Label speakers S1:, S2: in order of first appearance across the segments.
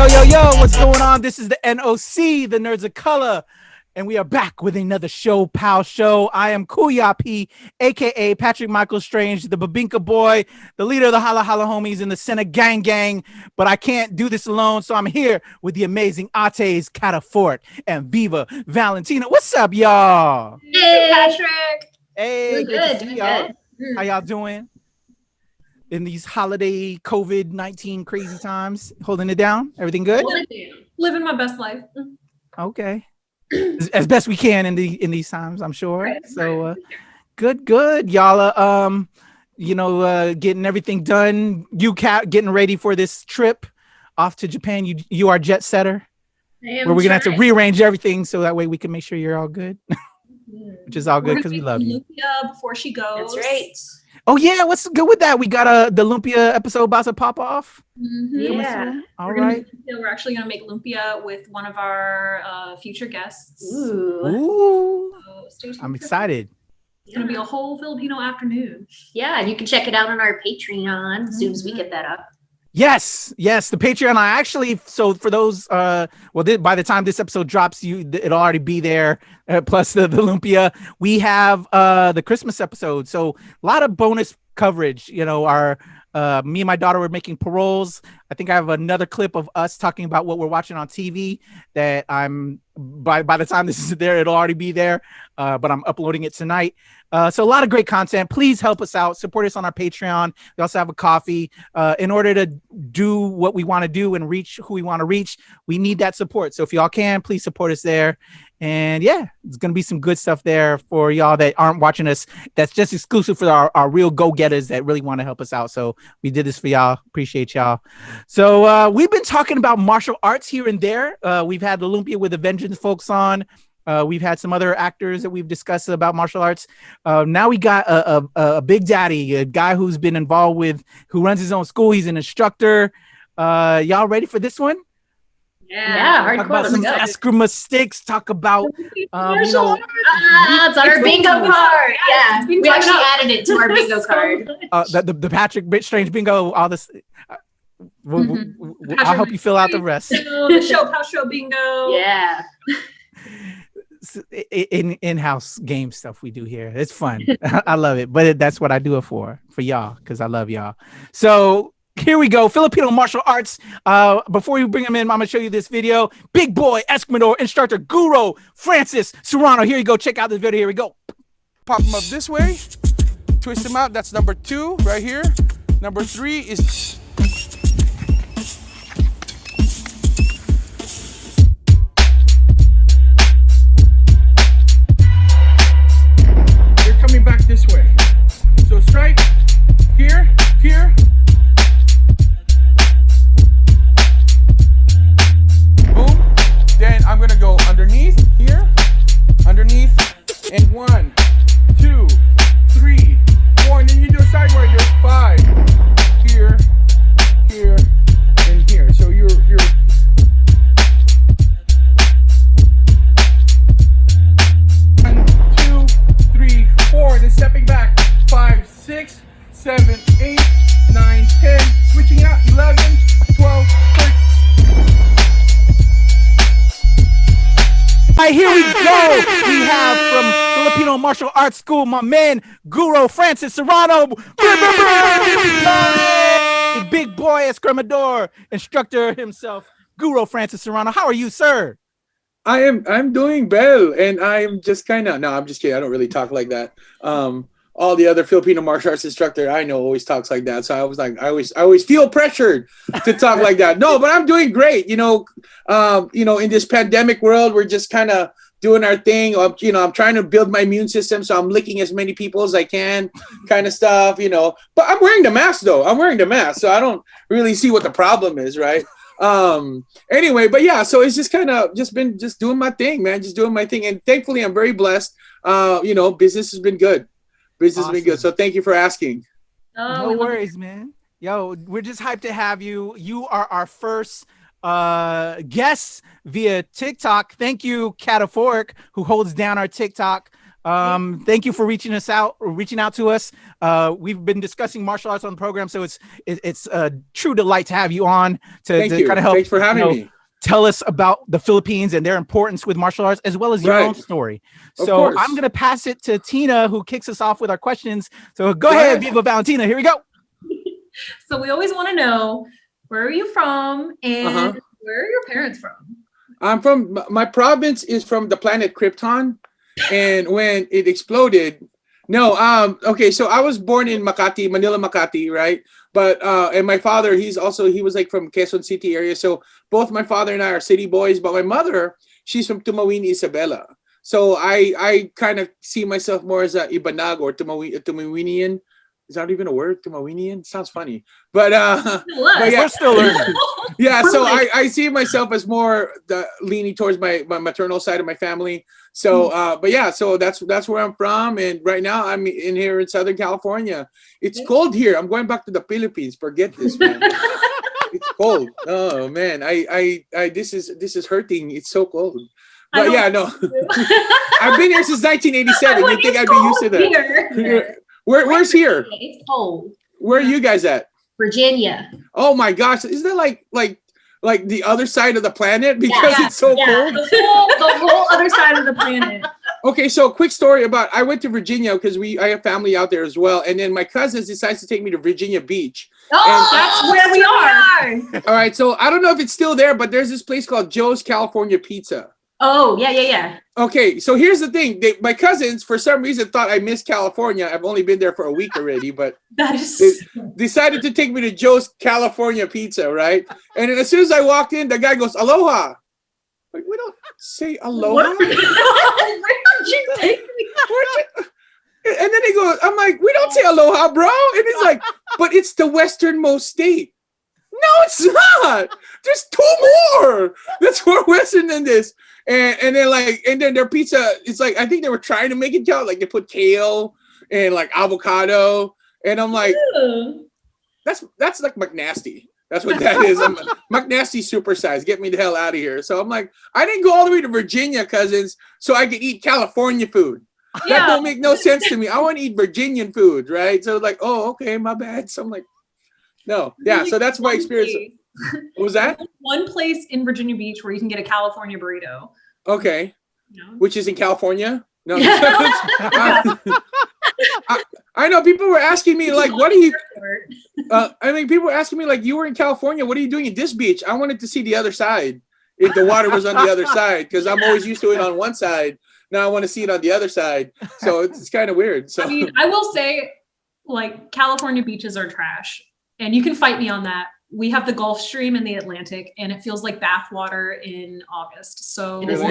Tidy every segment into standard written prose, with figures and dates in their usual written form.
S1: Yo, what's going on? This is the NOC, the Nerds of Color, and we are back with another ShoPowSho. I am Kuya P, aka Patrick Michael Strange, the Babinka boy, the leader of the Holla Holla homies in the Senna Gang, but I can't do this alone, so I'm here with the amazing Ates, Catafort, and Viva Valentina. What's up, y'all?
S2: Hey, Patrick.
S1: Hey,
S2: good to see y'all.
S1: How y'all doing? In these holiday COVID-19 crazy times, holding it down? Everything good?
S2: Living my best life.
S1: Okay. As best we can in these times, I'm sure.
S2: Right,
S1: so good. Y'all getting everything done. You getting ready for this trip off to Japan. You are jet setter. Where we're gonna have to rearrange everything so that way we can make sure you're all good. Which is all good because we love you.
S2: Before she goes.
S3: That's right.
S1: Oh yeah, what's good with that? We got the lumpia episode about to pop off.
S3: Yeah.
S1: All right.
S2: We're actually gonna make lumpia with one of our future guests.
S1: Ooh.
S2: So stay tuned.
S1: I'm excited.
S2: It's gonna be a whole Filipino afternoon.
S3: Yeah, and you can check it out on our Patreon as soon as we get that up.
S1: Yes, the Patreon. I actually, so for those, by the time this episode drops, it'll already be there. Plus the lumpia. We have the Christmas episode, so a lot of bonus coverage. Me and my daughter were making paroles. I think I have another clip of us talking about what we're watching on TV that I'm by the time this is there, it'll already be there. But I'm uploading it tonight. So a lot of great content. Please help us out. Support us on our Patreon. We also have a coffee. In order to do what we want to do and reach who we want to reach, we need that support. So if y'all can, please support us there. And yeah, it's going to be some good stuff there for y'all that aren't watching us. That's just exclusive for our real go-getters that really want to help us out. So we did this for y'all. Appreciate y'all. So we've been talking about martial arts here and there. We've had the Lumpia with the Vengeance folks on. We've had some other actors that we've discussed about martial arts. Now we got a big daddy, a guy who's been involved who runs his own school. He's an instructor. Y'all ready for this one?
S3: Yeah,
S1: talk about some Eskrima sticks. Talk about
S3: it's on our bingo card. Yeah, we actually added it to our bingo card.
S1: The Patrick Strange bingo. All this. I'll help you fill out the rest.
S2: The ShoPowSho bingo.
S3: Yeah.
S1: In-house game stuff we do here. It's fun. I love it, but that's what I do it for y'all because I love y'all. So here we go. Filipino martial arts. Before you bring them in, I'm gonna show you this video. Big boy Esquimador instructor Guro Francis Serrano. Here you go. Check out this video. Here we go.
S4: Pop them up this way. Twist them out. That's number 2 right here. Number 3 is. Coming back this way. So strike here. Boom. Then I'm gonna go underneath here, and 1, 2, 3, 4, and then you do a sidewinder. 5 here, and here. So you're 1, 2, 3, 4, then stepping back. 5, 6, 7, 8, 9, 10, switching out. 11, 12, 13.
S1: All right, here we go. We have from Filipino Martial Arts School, my man Guro Francis Serrano. Big boy Escrimador, instructor himself, Guro Francis Serrano. How are you, sir?
S5: I'm doing well, and I'm just kind of I'm just kidding. I don't really talk like that. All the other Filipino martial arts instructor I know always talks like that. So I was like, I always feel pressured to talk like that. No, but I'm doing great. In this pandemic world, we're just kind of doing our thing. I'm trying to build my immune system, so I'm licking as many people as I can, kind of stuff. But I'm wearing the mask though. So I don't really see what the problem is, right? Anyway, but yeah, so it's just kind of been doing my thing, man. Just doing my thing, and thankfully, I'm very blessed. Business has been good. Business has been good. So thank you for asking.
S1: No worries, man. Yo, we're just hyped to have you. You are our first guest via TikTok. Thank you, Cataphoric, who holds down our TikTok. Thank you for reaching out to us. We've been discussing martial arts on the program, so it's a true delight to have you on to kind of help.
S5: Thanks for having me.
S1: Tell us about the Philippines and their importance with martial arts, as well as your own story. So I'm going to pass it to Tina, who kicks us off with our questions. So go ahead, Viva Valentina. Here we go.
S2: So we always want to know, where are you from, and where are your parents from?
S5: I'm from, my province is from the planet Krypton. And when it exploded, okay, so I was born in Makati, Manila, Makati, right? But and my father, he was like from Quezon City area. So both my father and I are city boys, but my mother, she's from Tumawini, Isabela. So I kind of see myself more as a Ibanag or Tumawinian. Is that even a word? Tumawinian? Sounds funny. But yeah,
S1: we're still learning.
S5: Yeah, so I see myself as more leaning towards my maternal side of my family. So, but yeah, so that's where I'm from, and right now I'm in here in Southern California. It's cold here. I'm going back to the Philippines. Forget this, man. It's cold. Oh man, I this is hurting. It's so cold. But yeah, no, I've been here since 1987. You think I'd be used to that?
S3: Here.
S5: Where's here?
S3: It's cold.
S5: Where are you guys at?
S3: Virginia.
S5: Oh my gosh, isn't that like the other side of the planet because it's so cold?
S2: The whole other side of the planet.
S5: Okay, so quick story I went to Virginia because I have family out there as well, and then my cousins decided to take me to Virginia Beach.
S2: Oh, that's where we are.
S5: All right, so I don't know if it's still there, but there's this place called Joe's California Pizza.
S3: Oh, yeah.
S5: Okay, so here's the thing. My cousins, for some reason, thought I missed California. I've only been there for a week already, but they decided to take me to Joe's California Pizza, right? And then as soon as I walked in, the guy goes, "Aloha." Like, we don't say aloha.
S2: Where did you take me?
S5: And then he goes, I'm like, "We don't say aloha, bro." And he's like, "But it's the westernmost state." No, it's not. There's two more. That's more western than this. And then their pizza, it's like, I think they were trying to make it count. Like they put kale and like avocado. And I'm like, that's like McNasty. That's what that is. I'm McNasty supersize. Get me the hell out of here. So I'm like, I didn't go all the way to Virginia, cousins, so I could eat California food. Yeah. That don't make no sense to me. I want to eat Virginian food, right? So like, oh, okay, my bad. So I'm like, no. Yeah, so that's my experience. What was that?
S2: One place in Virginia Beach where you can get a California burrito.
S5: Okay.
S2: No.
S5: Which is in California? No. I know people were asking me like, what are you? People were asking me like, you were in California. What are you doing at this beach? I wanted to see the other side. If the water was on the other side, because I'm always used to it on one side. Now I want to see it on the other side. So it's kind of weird. So
S2: I mean, I will say, like, California beaches are trash, and you can fight me on that. We have the Gulf Stream in the Atlantic, and it feels like bath water in August. So
S3: it's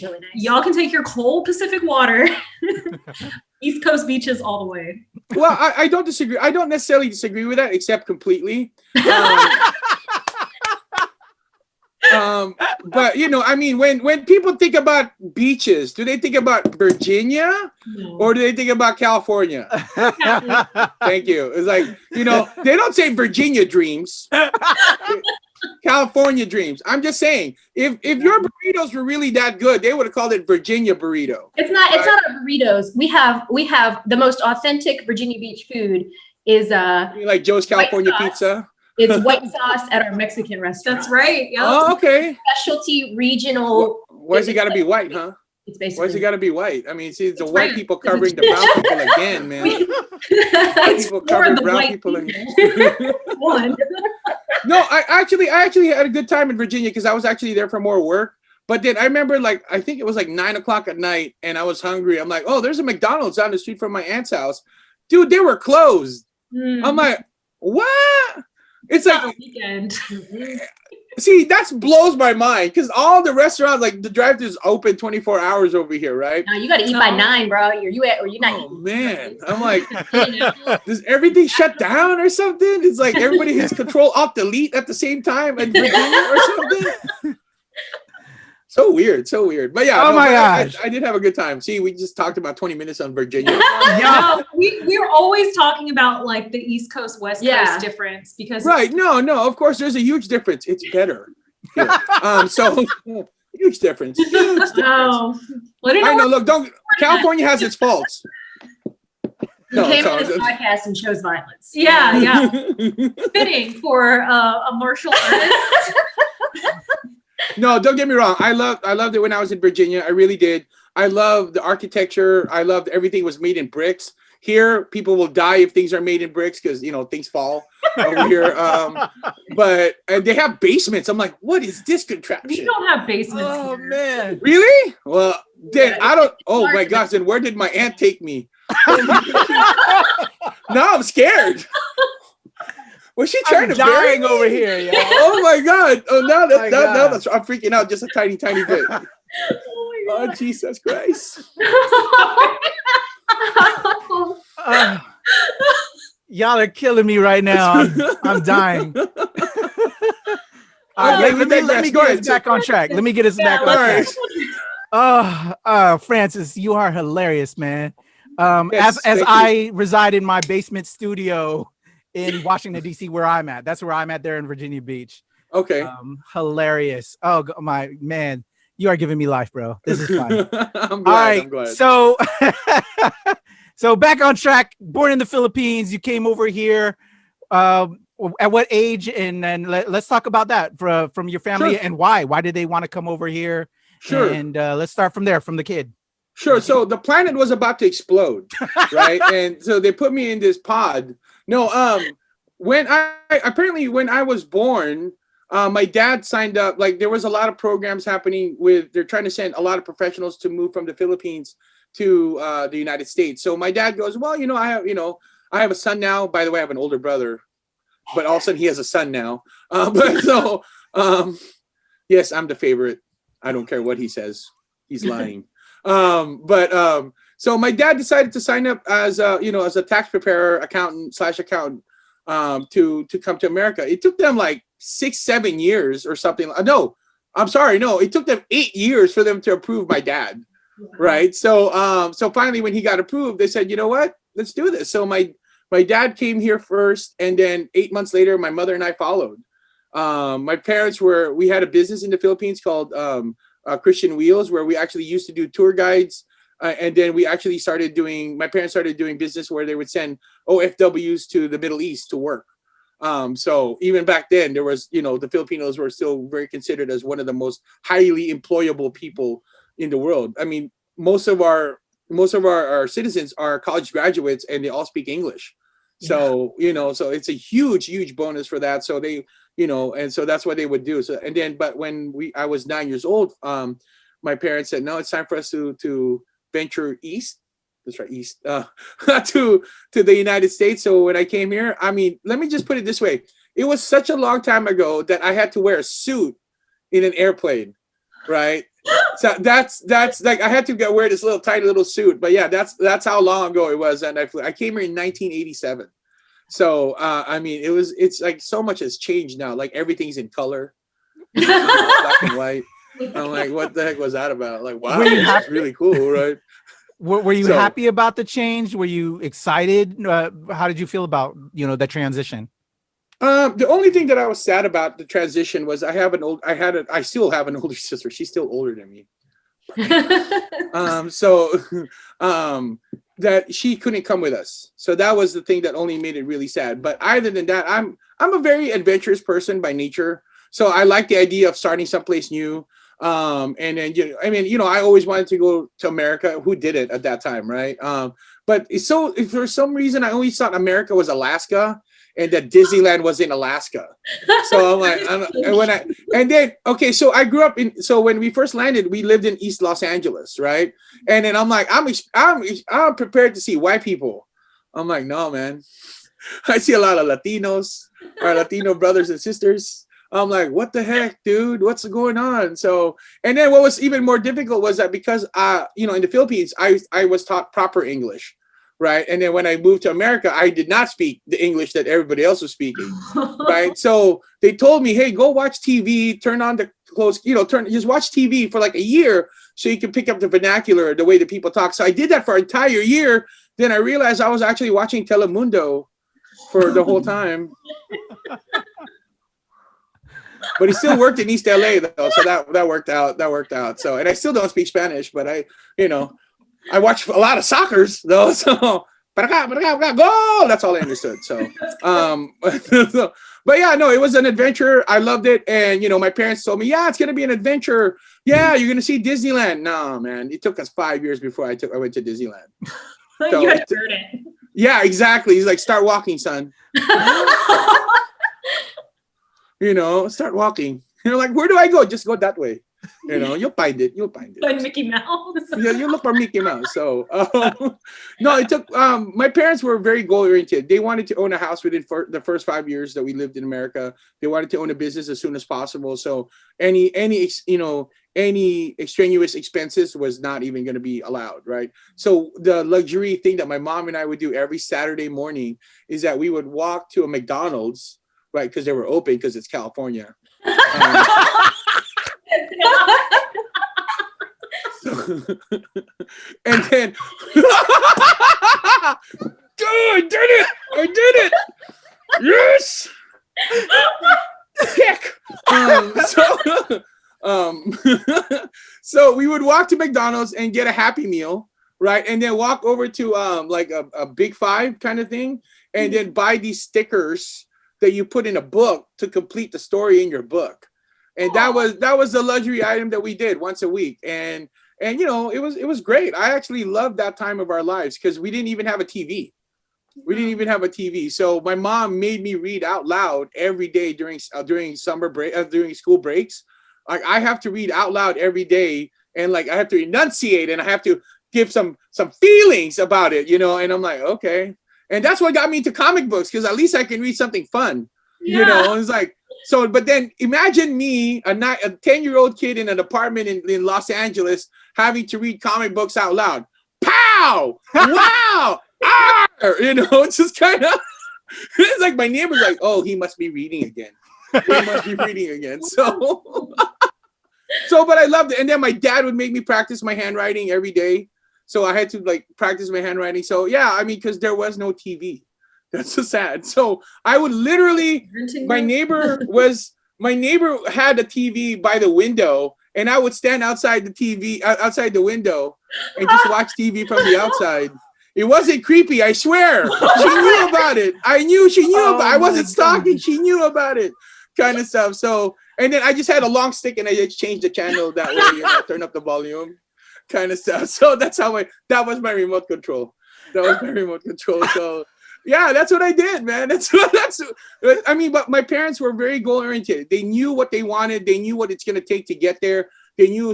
S3: really nice.
S2: Y'all can take your cold Pacific water. East Coast beaches all the way.
S5: Well, I don't disagree. I don't necessarily disagree with that, except completely. But you know, I mean, when people think about beaches, do they think about Virginia or do they think about California? Thank you. It's like, you know, they don't say Virginia dreams, California dreams. I'm just saying, if your burritos were really that good, they would have called it Virginia burrito.
S3: It's not our burritos. We have the most authentic Virginia Beach food is
S5: like Joe's California Pizza.
S3: It's white sauce at our Mexican restaurant.
S2: That's right. Yep.
S5: Oh, okay.
S3: Specialty regional.
S5: Why does it got to be white, huh?
S3: It's basically.
S5: Why does it got to be white? I mean, see, it's the white people covering the brown people again, man. White people covering brown people again. No, I actually had a good time in Virginia because I was actually there for more work. But then I remember, like, I think it was like 9:00 at night, and I was hungry. I'm like, oh, there's a McDonald's down the street from my aunt's house, dude. They were closed. I'm like, what? It's like
S2: a weekend.
S5: See, that blows my mind because all the restaurants, like the drive-thru's open 24 hours over here, right?
S3: No, you got to eat by 9, bro. You're not.
S5: Oh man, I'm like, does everything shut down or something? It's like everybody hits Control Alt Delete at the same time in Virginia or something. So weird. But yeah,
S1: my gosh.
S5: I did have a good time. See, we just talked about 20 minutes on Virginia.
S2: No, we're always talking about like the East Coast, West Coast difference because
S5: right. No, of course there's a huge difference. It's better. Yeah. So you Huge difference. Huge difference.
S2: Oh, let it
S5: I
S2: know.
S5: know. Look, don't. California has its faults.
S3: He came on this podcast and chose violence.
S2: Yeah, yeah. Fitting for a martial artist.
S5: No, don't get me wrong. I loved it when I was in Virginia. I really did. I loved the architecture. I loved everything was made in bricks. Here, people will die if things are made in bricks because things fall over here. But they have basements. I'm like, what is this contraption?
S2: We don't have basements.
S1: Oh
S2: here.
S1: man.
S5: Really? Well, then
S3: Yeah,
S5: I don't. Oh my gosh! Then where did my aunt take me? Now I'm scared. Was she trying to bury
S1: dying
S5: me?
S1: over here, yo.
S5: Oh my god! Oh, now
S1: My God.
S5: that's I'm freaking out just a tiny bit. Oh Jesus Christ!
S1: Y'all are killing me right now. I'm dying. All right, let me get us back on track. Let me get us back on track. Francis, you are hilarious, man.
S5: Yes,
S1: as
S5: thank
S1: I reside in my basement studio in Washington D.C., where I'm at. That's where I'm at there in Virginia Beach.
S5: Okay.
S1: Hilarious. Oh my man, you are giving me life, bro. This is fun.
S5: I'm glad.
S1: All right,
S5: I'm glad.
S1: so so back on track. Born in the Philippines, you came over here. At what age? And then let's talk about that from your family.
S5: Sure.
S1: And why. Why did they want to come over here?
S5: Sure.
S1: And let's start from there, from the kid.
S5: Sure. So the planet was about to explode, right? And so they put me in this pod. No, when I was born, my dad signed up. Like there was a lot of programs happening they're trying to send a lot of professionals to move from the Philippines to the United States. So my dad goes, well, I have a son now. By the way, I have an older brother, but all of a sudden he has a son now. Yes, I'm the favorite. I don't care what he says. He's lying. So my dad decided to sign up as a tax preparer, accountant to come to America. It took them like 6-7 years or something. No, I'm sorry. No, it took them 8 years for them to approve my dad. Right. So finally, when he got approved, they said, you know what, let's do this. So my dad came here first, and then 8 months later, my mother and I followed. My parents we had a business in the Philippines called Christian Wheels, where we actually used to do tour guides. And then my parents started doing business where they would send OFWs to the Middle East to work. So even back then there was, the Filipinos were still very considered as one of the most highly employable people in the world. I mean, most of our citizens are college graduates and they all speak English. So, so it's a huge bonus for that. So they, and so that's what they would do. So, and then, but when I was 9 years old, my parents said, no, it's time for us to venture east. That's right, east, to the United States. So when I came here, I mean, let me just put it this way. It was such a long time ago that I had to wear a suit in an airplane, right? So that's like, I had to wear this tiny little suit, but yeah, that's how long ago it was. And I came here in 1987. So, I mean, it's like so much has changed now. Like everything's in color, black and white. I'm like, what the heck was that about? Like, wow, that's really cool, right?
S1: Were you happy about the change? Were you excited? How did you feel about, that transition?
S5: The only thing that I was sad about the transition was I still have an older sister. She's still older than me. That she couldn't come with us. So that was the thing that only made it really sad. But other than that, I'm a very adventurous person by nature. So I like the idea of starting someplace new. And then, I always wanted to go to America. Who did it at that time, right? But if for some reason I always thought America was Alaska and that Disneyland was in Alaska. So I'm like, so I grew up so when we first landed, we lived in East Los Angeles, right? And then I'm like, I'm prepared to see white people. I'm like, no, man. I see a lot of Latinos, our Latino brothers and sisters. I'm like, what the heck, dude? What's going on? So, and then what was even more difficult was that because, in the Philippines, I was taught proper English, right? And then when I moved to America, I did not speak the English that everybody else was speaking, right? So they told me, hey, go watch TV, turn on the clothes, just watch TV for like a year so you can pick up the vernacular, the way that people talk. So I did that for an entire year. Then I realized I was actually watching Telemundo for the whole time. But he still worked in East LA though, so that worked out. That worked out. So, and I still don't speak Spanish, but I watch a lot of soccers though. So, goal. That's all I understood. So, but yeah, no, it was an adventure. I loved it, and my parents told me, yeah, it's gonna be an adventure. Yeah, you're gonna see Disneyland. No, man, it took us 5 years before I went to Disneyland. So,
S2: you had to earn it.
S5: Yeah, exactly. He's like, start walking, son. Start walking. You're like, where do I go? Just go that way. You'll find it.
S2: Like Mickey Mouse.
S5: Yeah, you look for Mickey Mouse. So, no, it took. My parents were very goal oriented. They wanted to own a house within the first 5 years that we lived in America. They wanted to own a business as soon as possible. So, any extraneous expenses was not even going to be allowed, right? So, the luxury thing that my mom and I would do every Saturday morning is that we would walk to a McDonald's, right? Because they were open because it's California. And then I did it yes heck so we would walk to McDonald's and get a Happy Meal, right? And then walk over to like a Big Five kind of thing, and then buy these stickers that you put in a book to complete the story in your book. And that was the luxury item that we did once a week. And it was great. I actually loved that time of our lives because we didn't even have a TV. So my mom made me read out loud every day during summer break, during school breaks. Like I have to read out loud every day, and like I have to enunciate, and I have to give some feelings about it, and I'm like, okay. And that's what got me into comic books, because at least I can read something fun. It's like, so, but then imagine me, a 10-year-old kid in an apartment in Los Angeles, having to read comic books out loud. Pow! Wow! It's just kind of, it's like my neighbor's like, oh, he must be reading again. So, but I loved it. And then my dad would make me practice my handwriting every day. So I had to like practice my handwriting. So yeah, I mean, because there was no TV. That's so sad. So I would literally, my neighbor had a TV by the window, and I would stand outside the window and just watch TV from the outside. It wasn't creepy, I swear. She knew about it. She knew about it. I wasn't stalking. She knew about it, kind of stuff. So, and then I just had a long stick and I just changed the channel that way, turn up the volume, kind of stuff. So that was my remote control. So yeah, that's what I did, man. But my parents were very goal oriented. They knew what they wanted. They knew what it's going to take to get there.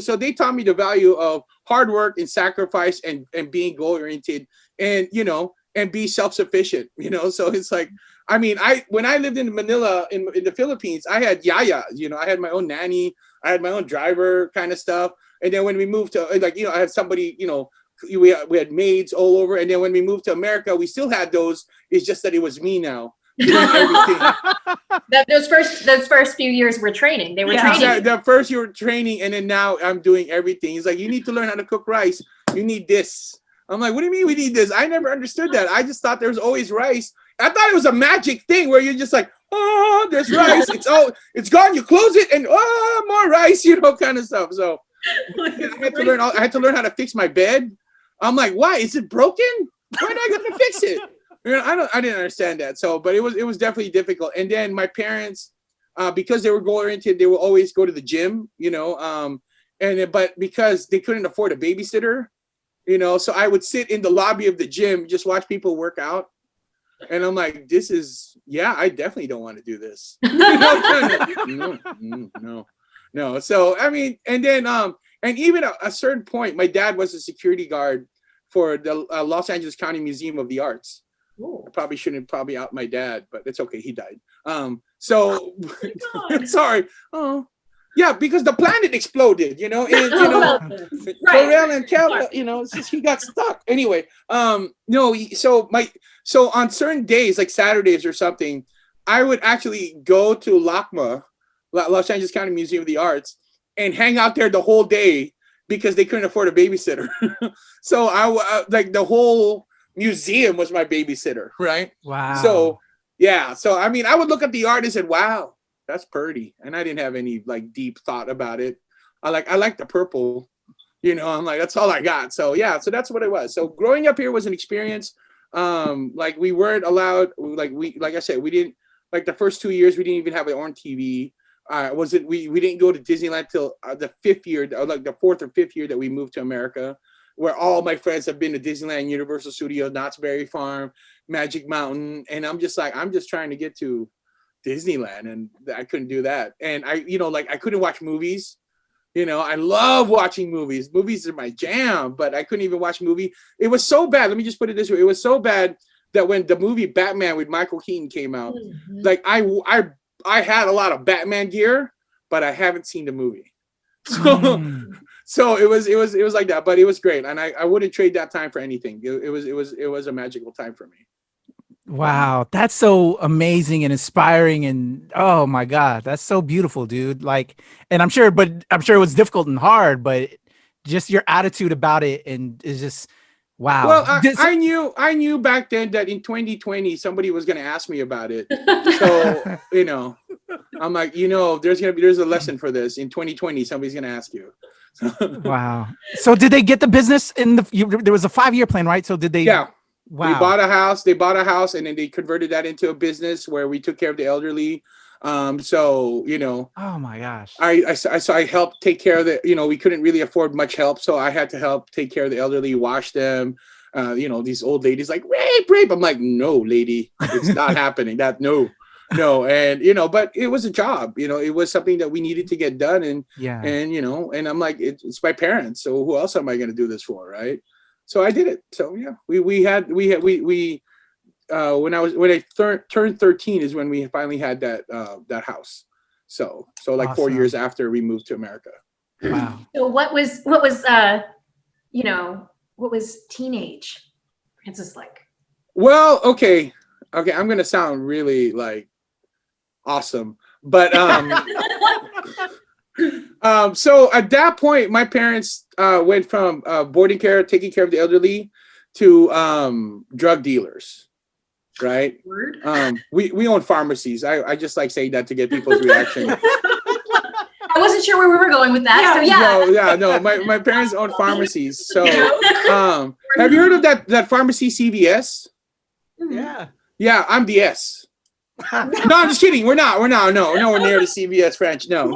S5: So they taught me the value of hard work and sacrifice and being goal oriented and be self-sufficient, So it's like, when I lived in Manila, in the Philippines, I had yaya, I had my own nanny, I had my own driver kind of stuff. And then when we moved to I had somebody, we had maids all over. And then when we moved to America, we still had those. It's just that it was me now doing everything.
S3: Those first few years were training. They were training.
S5: The first year training, and then now I'm doing everything. It's like, you need to learn how to cook rice. You need this. I'm like, what do you mean we need this? I never understood that. I just thought there was always rice. I thought it was a magic thing where you're just like, oh, there's rice. It's gone. You close it and more rice, kind of stuff. So I had to learn how to fix my bed. I'm like, why? Is it broken? When am I going to fix it? I didn't understand that. So, but it was definitely difficult. And then my parents, because they were goal oriented, they would always go to the gym, but because they couldn't afford a babysitter, so I would sit in the lobby of the gym, just watch people work out. And I'm like, I definitely don't want to do this. No. So, and then, and even at a certain point, my dad was a security guard for the Los Angeles County Museum of the Arts. Ooh. I probably shouldn't out my dad, but it's okay. He died. So sorry. Oh, yeah, because the planet exploded, and Roland and Cal, it's just, he got stuck. Anyway, so on certain days, like Saturdays or something, I would actually go to LACMA, Los Angeles County Museum of the Arts, and hang out there the whole day because they couldn't afford a babysitter. So I the whole museum was my babysitter, right?
S1: Wow.
S5: So yeah, so I would look at the art and said, wow, that's pretty. And I didn't have any like deep thought about it. I like the purple, you know, I'm like, that's all I got. So yeah, so that's what it was. So growing up here was an experience. Like we weren't allowed, like I said, we didn't, like the first 2 years, we didn't even have our own TV. We didn't go to Disneyland till the 5th year, like the 4th or 5th year that we moved to America, where all my friends have been to Disneyland, Universal Studios, Knott's Berry Farm, Magic Mountain. And I'm just trying to get to Disneyland, and I couldn't do that. And I couldn't watch movies. You know, I love watching movies. Movies are my jam, but I couldn't even watch a movie. It was so bad. Let me just put it this way. It was so bad that when the movie Batman with Michael Keaton came out, like I had a lot of Batman gear, but I haven't seen the movie. So it was like that, but it was great. And I wouldn't trade that time for anything. It was a magical time for me.
S1: Wow, that's so amazing and inspiring, and oh my God, that's so beautiful, dude. Like, and I'm sure it was difficult and hard, but just your attitude about it and is just wow.
S5: Well, I knew back then that in 2020 somebody was going to ask me about it. So you know, I'm like, you know, there's a lesson for this in 2020. Somebody's going to ask you.
S1: Wow. So did they get the business in there was a 5-year plan, right? So did they? Yeah. Wow.
S5: They bought a house and then they converted that into a business where we took care of the elderly. So, you know,
S1: oh my gosh,
S5: I helped take care of we couldn't really afford much help. So I had to help take care of the elderly, wash them. These old ladies like, rape. I'm like, no, lady, it's not happening. No. And, but it was a job, it was something that we needed to get done. And, and I'm like, it's my parents. So who else am I going to do this for? Right. So I did it. So yeah, when I turned 13 is when we finally had that house. So like awesome. 4 years after we moved to America.
S1: Wow.
S3: So what was teenage Francis like?
S5: Well, okay. I'm gonna sound really like awesome, but so at that point, my parents went from boarding care, taking care of the elderly, to drug dealers, right? We own pharmacies. I just like saying that to get people's reaction.
S3: I wasn't sure where we were going with that. Yeah.
S5: No. My parents own pharmacies. So have you heard of that pharmacy CVS? Yeah, I'm the S. No, I'm just kidding. We're not. Nowhere near the CVS branch. No.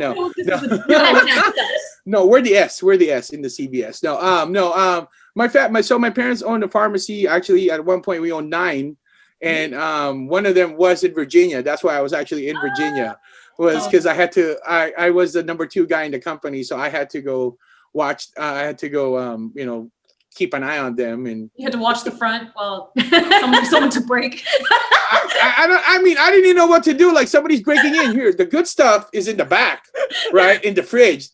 S5: No, we're the S. We're the S in the CVS. No. My parents owned a pharmacy. Actually, at one point we owned 9, and one of them was in Virginia. That's why I was actually in Virginia, was because I had to. I was the number 2 guy in the company, so I had to go watch. I had to go. Keep an eye on them, and
S2: you had to watch the front while someone took break.
S5: I didn't even know what to do. Like, somebody's breaking in here. The good stuff is in the back, right in the fridge.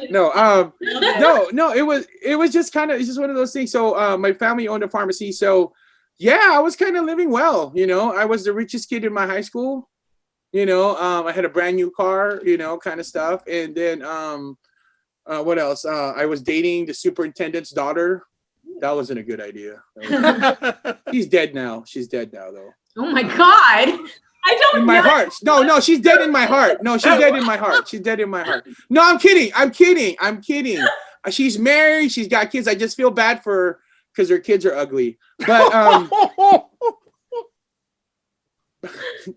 S5: No. It was just kind of, it's just one of those things. So my family owned a pharmacy. So yeah, I was kind of living well. I was the richest kid in my high school. I had a brand new car. Kind of stuff. And then what else? I was dating the superintendent's daughter. That wasn't a good idea. She's dead now. She's dead now, though.
S3: Oh my God.
S2: I don't
S5: in my heart. No, she's dead in my heart. No, she's dead in my heart. She's dead in my heart. No, I'm kidding. She's married. She's got kids. I just feel bad for her because her kids are ugly. But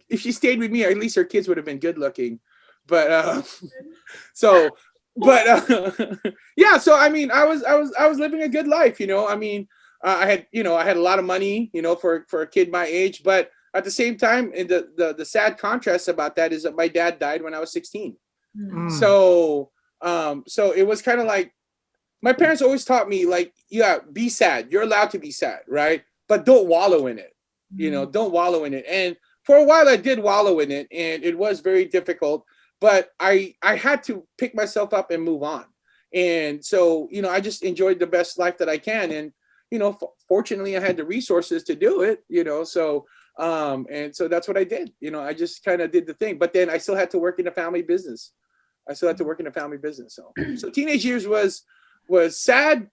S5: if she stayed with me, at least her kids would have been good looking. But yeah. So I mean, I was living a good life. I had a lot of money. For a kid my age, but at the same time, and the sad contrast about that is that my dad died when I was 16. So it was kind of like, my parents always taught me, like, yeah, be sad. You're allowed to be sad, right? But don't wallow in it. Don't wallow in it. And for a while I did wallow in it, and it was very difficult, but I had to pick myself up and move on. And so, I just enjoyed the best life that I can. And, fortunately I had the resources to do it, and so that's what I did. I just kind of did the thing, but then I still had to work in the family business. So teenage years was sad.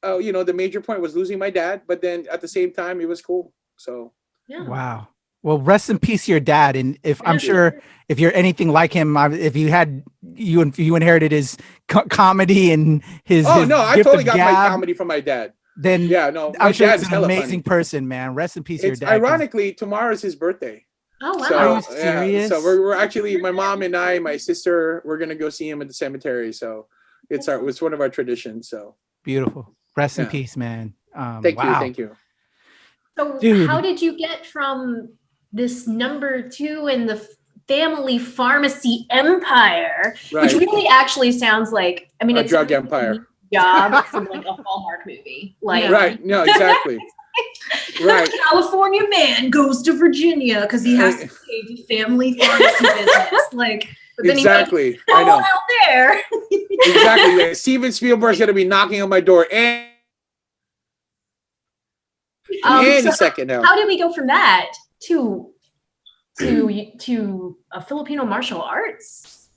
S5: The major point was losing my dad, but then at the same time it was cool. So
S1: yeah. Wow. Well, rest in peace to your dad. And if I'm sure if you're anything like him, if you had you inherited his comedy and his
S5: Oh
S1: his
S5: no, I
S1: gift
S5: totally
S1: of
S5: got my
S1: gab,
S5: comedy from my dad.
S1: then
S5: Yeah, no, my
S1: I'm sure
S5: dad's
S1: he's an
S5: hella
S1: amazing
S5: funny.
S1: person, man. Rest in peace to your
S5: It's
S1: dad. 'cause-
S5: ironically tomorrow's his birthday.
S3: Oh wow.
S5: So,
S1: Are you
S5: yeah,
S1: serious?
S5: so we're actually, my mom and I, my sister, we're gonna go see him at the cemetery. So it's one of our traditions. So
S1: Beautiful. Rest in
S5: Yeah.
S1: peace, man.
S5: thank
S1: Wow.
S5: you.
S3: So
S1: Dude.
S3: how did you get from this number 2 in the family pharmacy empire, which
S5: Right.
S3: really actually sounds like, I mean,
S5: A
S3: it's
S5: drug empire.
S3: job from like a Hallmark movie. Like,
S2: Yeah.
S5: Right. No, exactly. Right.
S2: California man goes to Virginia because he has to save a family pharmacy business. Like,
S3: but then
S5: Exactly.
S3: he's
S5: I
S3: like,
S5: know.
S3: out there.
S5: Exactly. Yeah. Steven Spielberg's gonna be knocking on my door any
S3: So
S5: second now.
S3: how did we go from that to Filipino martial arts?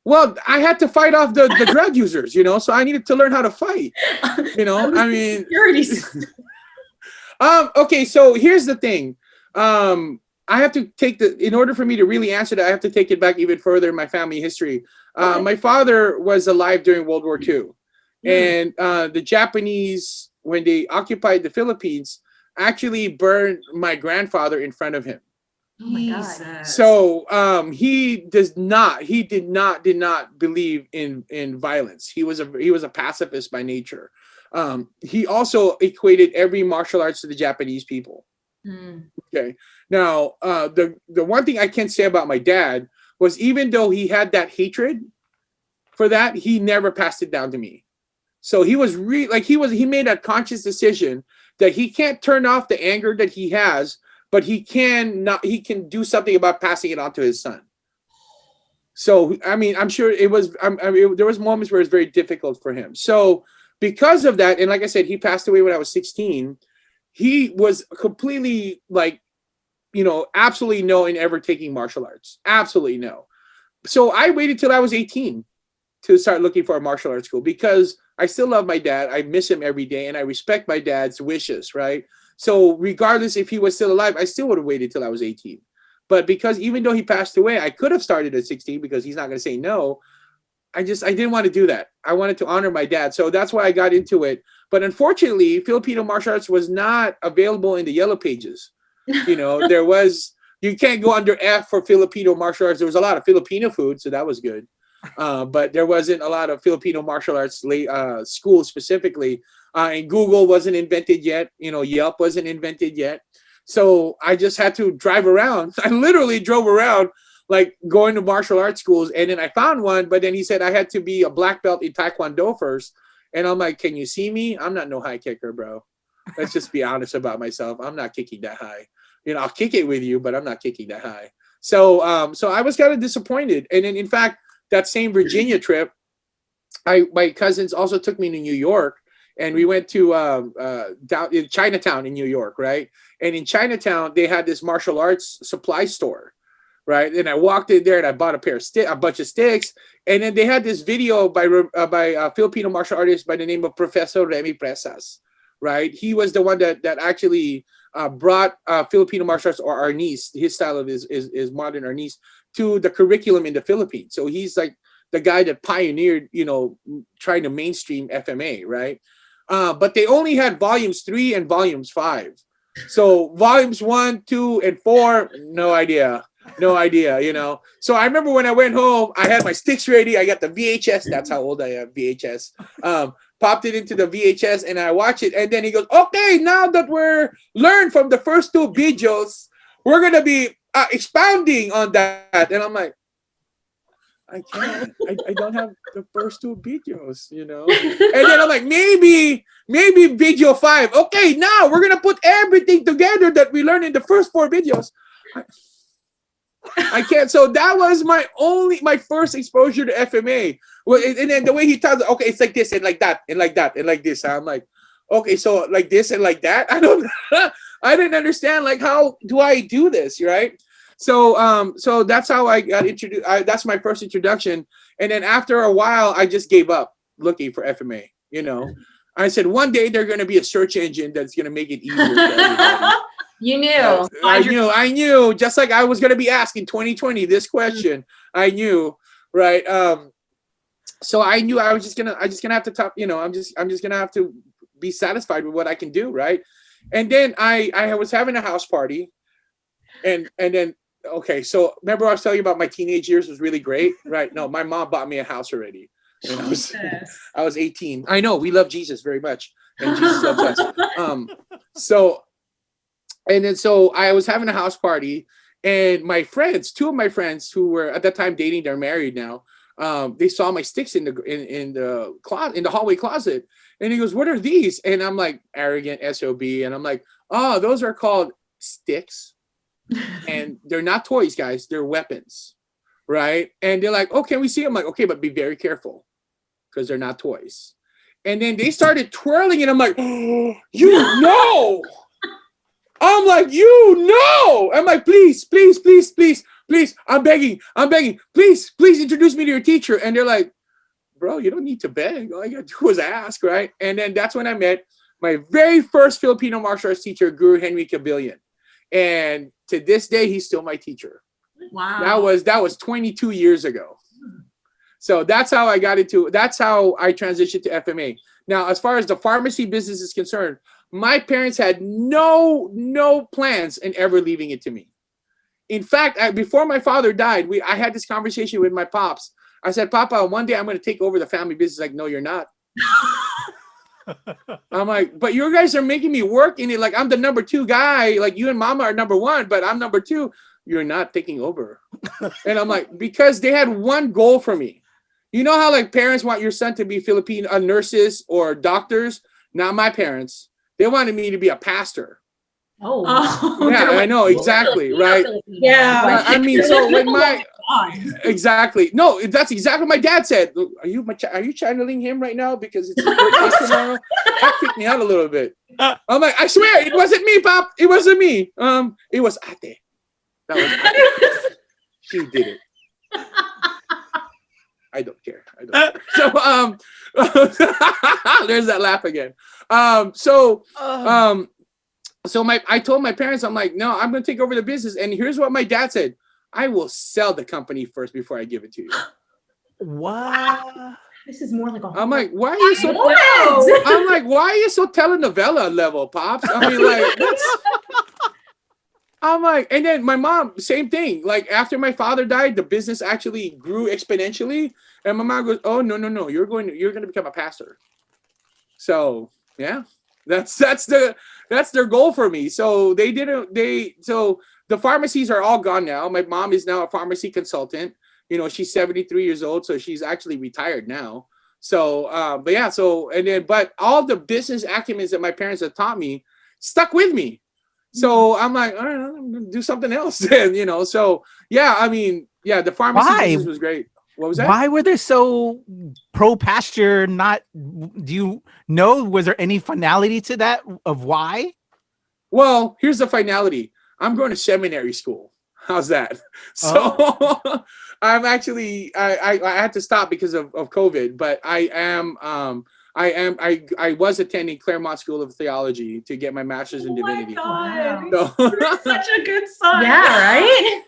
S5: Well, I had to fight off the drug users, so I needed to learn how to fight. I mean,
S2: security.
S5: okay, so here's the thing. I have to in order for me to really answer that, I have to take it back even further in my family history. My father was alive during World War II. And the Japanese, when they occupied the Philippines, actually burned my grandfather in front of him.
S3: Oh my God.
S5: So he did not believe in violence. He was a pacifist by nature. He also equated every martial arts to the Japanese people. Okay. Now, the one thing I can say about my dad was, even though he had that hatred for that, he never passed it down to me. So he was he made a conscious decision that he can't turn off the anger that he has, but he can do something about passing it on to his son. So, I mean, I'm sure there was moments where it was very difficult for him. So because of that, and like I said, he passed away when I was 16, he was completely absolutely no in ever taking martial arts. Absolutely no. So I waited till I was 18 to start looking for a martial arts school, because I still love my dad. I miss him every day, and I respect my dad's wishes, right? So regardless if he was still alive, I still would have waited till I was 18. But because even though he passed away, I could have started at 16 because he's not going to say no. I didn't want to do that. I wanted to honor my dad. So that's why I got into it. But unfortunately, Filipino martial arts was not available in the yellow pages. You can't go under F for Filipino martial arts. There was a lot of Filipino food, so that was good. But there wasn't a lot of Filipino martial arts schools specifically. And Google wasn't invented yet. Yelp wasn't invented yet. So I just had to drive around. I literally drove around, like going to martial arts schools. And then I found one, but then he said I had to be a black belt in Taekwondo first. And I'm like, can you see me? I'm not no high kicker, bro. Let's just be honest about myself. I'm not kicking that high. I'll kick it with you, but I'm not kicking that high. So I was kind of disappointed. And then, in fact, that same Virginia trip, my cousins also took me to New York, and we went to down in Chinatown in New York, right? And in Chinatown, they had this martial arts supply store, right? And I walked in there and I bought a bunch of sticks, and then they had this video by a Filipino martial artist by the name of Professor Remy Presas, right? He was the one that actually brought Filipino martial arts, or Arnis, his style of is modern Arnis, to the curriculum in the Philippines. So he's like the guy that pioneered, trying to mainstream FMA, right? But they only had volumes 3 and volumes 5. So volumes 1, 2, and 4, no idea. So I remember when I went home, I had my sticks ready. I got the VHS. That's how old I am, VHS. Popped it into the VHS and I watched it. And then he goes, okay, now that we're learned from the first 2 videos, we're going to be expounding on that. And I'm like, I can't. I don't have the first 2 videos, And then I'm like, maybe video 5. Okay, now we're gonna put everything together that we learned in the first 4 videos. I can't. So that was my first exposure to FMA. Well, and then the way he tells, okay, it's like this and like that and like that and like this. I'm like, okay, so like this and like that. I didn't understand, like, how do I do this, right? So that's how I got introduced. That's my first introduction. And then after a while, I just gave up looking for FMA. I said, one day there's going to be a search engine that's going to make it easier for everybody.
S3: You knew.
S5: I knew. Just like I was gonna be asking 2020 this question, I knew, right? So I knew I just gonna have to top. I'm just gonna have to be satisfied with what I can do, right? And then I was having a house party, and then okay, so remember I was telling you about my teenage years was really great, right? No, my mom bought me a house already. And I was 18. I know we love Jesus very much, and Jesus loves us. So I was having a house party, and my friends, two of my friends who were at that time dating, they're married now. They saw my sticks in the closet, in the hallway closet, and he goes, "What are these?" And I'm like, arrogant SOB, and I'm like, "Oh, those are called sticks, and they're not toys, guys. They're weapons, right?" And they're like, "Oh, can we see?" I'm like, "Okay, but be very careful, because they're not toys." And then they started twirling, and I'm like, "Oh, you know." I'm like, "You know." I'm like, please, I'm begging, please introduce me to your teacher. And they're like, "Bro, you don't need to beg. All you gotta do is ask," right? And then that's when I met my very first Filipino martial arts teacher, Guro Henry Cabillon. And to this day, he's still my teacher.
S2: Wow.
S5: That was 22 years ago. So that's how I transitioned to FMA. Now, as far as the pharmacy business is concerned, my parents had no plans in ever leaving it to me. In fact, before my father died, I had this conversation with my pops. I said, "Papa, one day I'm going to take over the family business." Like, "No, you're not." I'm like, "But you guys are making me work in it. Like, I'm the number 2 guy. Like, you and Mama are number 1, but I'm number 2. You're not taking over." And I'm like, because they had one goal for me. You know how like parents want your son to be Filipino nurses or doctors? Not my parents. They wanted me to be a pastor.
S3: Oh.
S5: Yeah, I know exactly, right?
S2: Yeah.
S5: I mean, so when exactly. No, that's exactly what my dad said. Are you channeling him right now? Because it's his birthday tomorrow. That freaked me out a little bit. I'm like, "I swear, it wasn't me, Pop. It wasn't me. It was Ate. That was Ate. She did it. I don't care. So there's that laugh again. I told my parents, I'm like, "No, I'm gonna take over the business." And here's what my dad said: "I will sell the company first before I give it to you."
S1: What?
S3: This is more like a.
S5: I'm like, "Why are you so?" I'm like, "Why are you so telenovela level, Pops?" I mean, like, I'm like, and then my mom, same thing. Like after my father died, the business actually grew exponentially. And my mom goes, "Oh, no, you're going to become a pastor." So yeah, that's their goal for me. So so the pharmacies are all gone now. My mom is now a pharmacy consultant. She's 73 years old, so she's actually retired now. So, but all the business acumen that my parents have taught me stuck with me. So I'm like, "All right, I'm gonna do something else." And so yeah, I mean, yeah, the pharmacy business was great. What was that?
S1: Why were they so pro pasture? Do you know? Was there any finality to that of why?
S5: Well, here's the finality. I'm going to seminary school. How's that? So I'm actually I had to stop because of COVID, but I was attending Claremont School of Theology to get my master's in divinity.
S2: My God.
S5: So,
S2: You're such a good son.
S3: Yeah, right?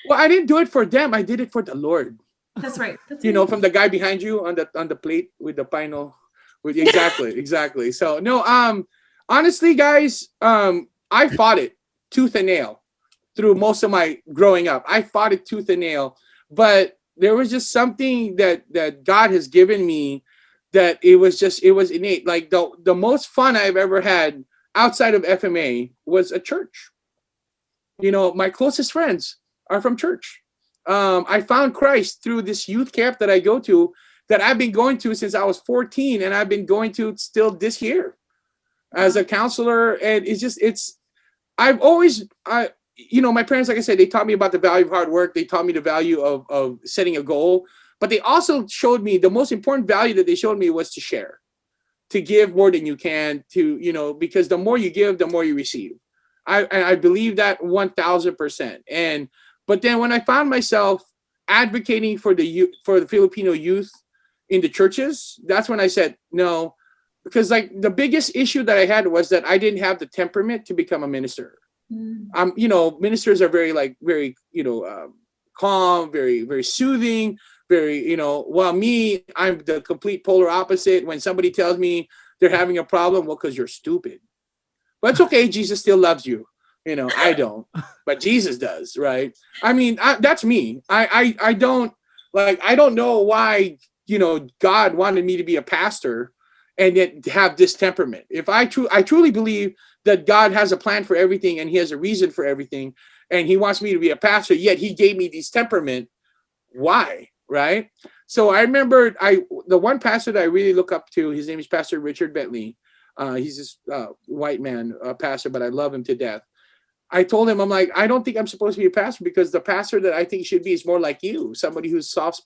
S5: well, I didn't do it for them. I did it for the Lord.
S2: That's right.
S5: From the guy behind you on the plate with the pinal. Exactly. So no, honestly, guys, I fought it tooth and nail through most of my growing up. I fought it tooth and nail, but there was just something that God has given me that it was innate. Like the most fun I've ever had outside of FMA was a church. My closest friends are from church. I found Christ through this youth camp that I go to, that I've been going to since I was 14, and I've been going to still this year as a counselor. And I've always, my parents, like I said, they taught me about the value of hard work. They taught me the value of setting a goal, but they also showed me the most important value that they showed me was to share, to give more than you can, because the more you give, the more you receive. I believe that 1000%. But then when I found myself advocating for the Filipino youth in the churches, that's when I said no, because like the biggest issue that I had was that I didn't have the temperament to become a minister. Ministers are very calm, very, very soothing, very, while me, I'm the complete polar opposite. When somebody tells me they're having a problem, well, because you're stupid. But it's okay, Jesus still loves you. I don't, but Jesus does, right? I mean, that's me. I don't know why, God wanted me to be a pastor and yet have this temperament. If I truly believe that God has a plan for everything and he has a reason for everything, and he wants me to be a pastor, yet he gave me this temperament. Why? Right? So I remember the one pastor that I really look up to, his name is Pastor Richard Bentley. He's this white man pastor, but I love him to death. I told him, I'm like, I don't think I'm supposed to be a pastor, because the pastor that I think should be is more like you, somebody who's soft,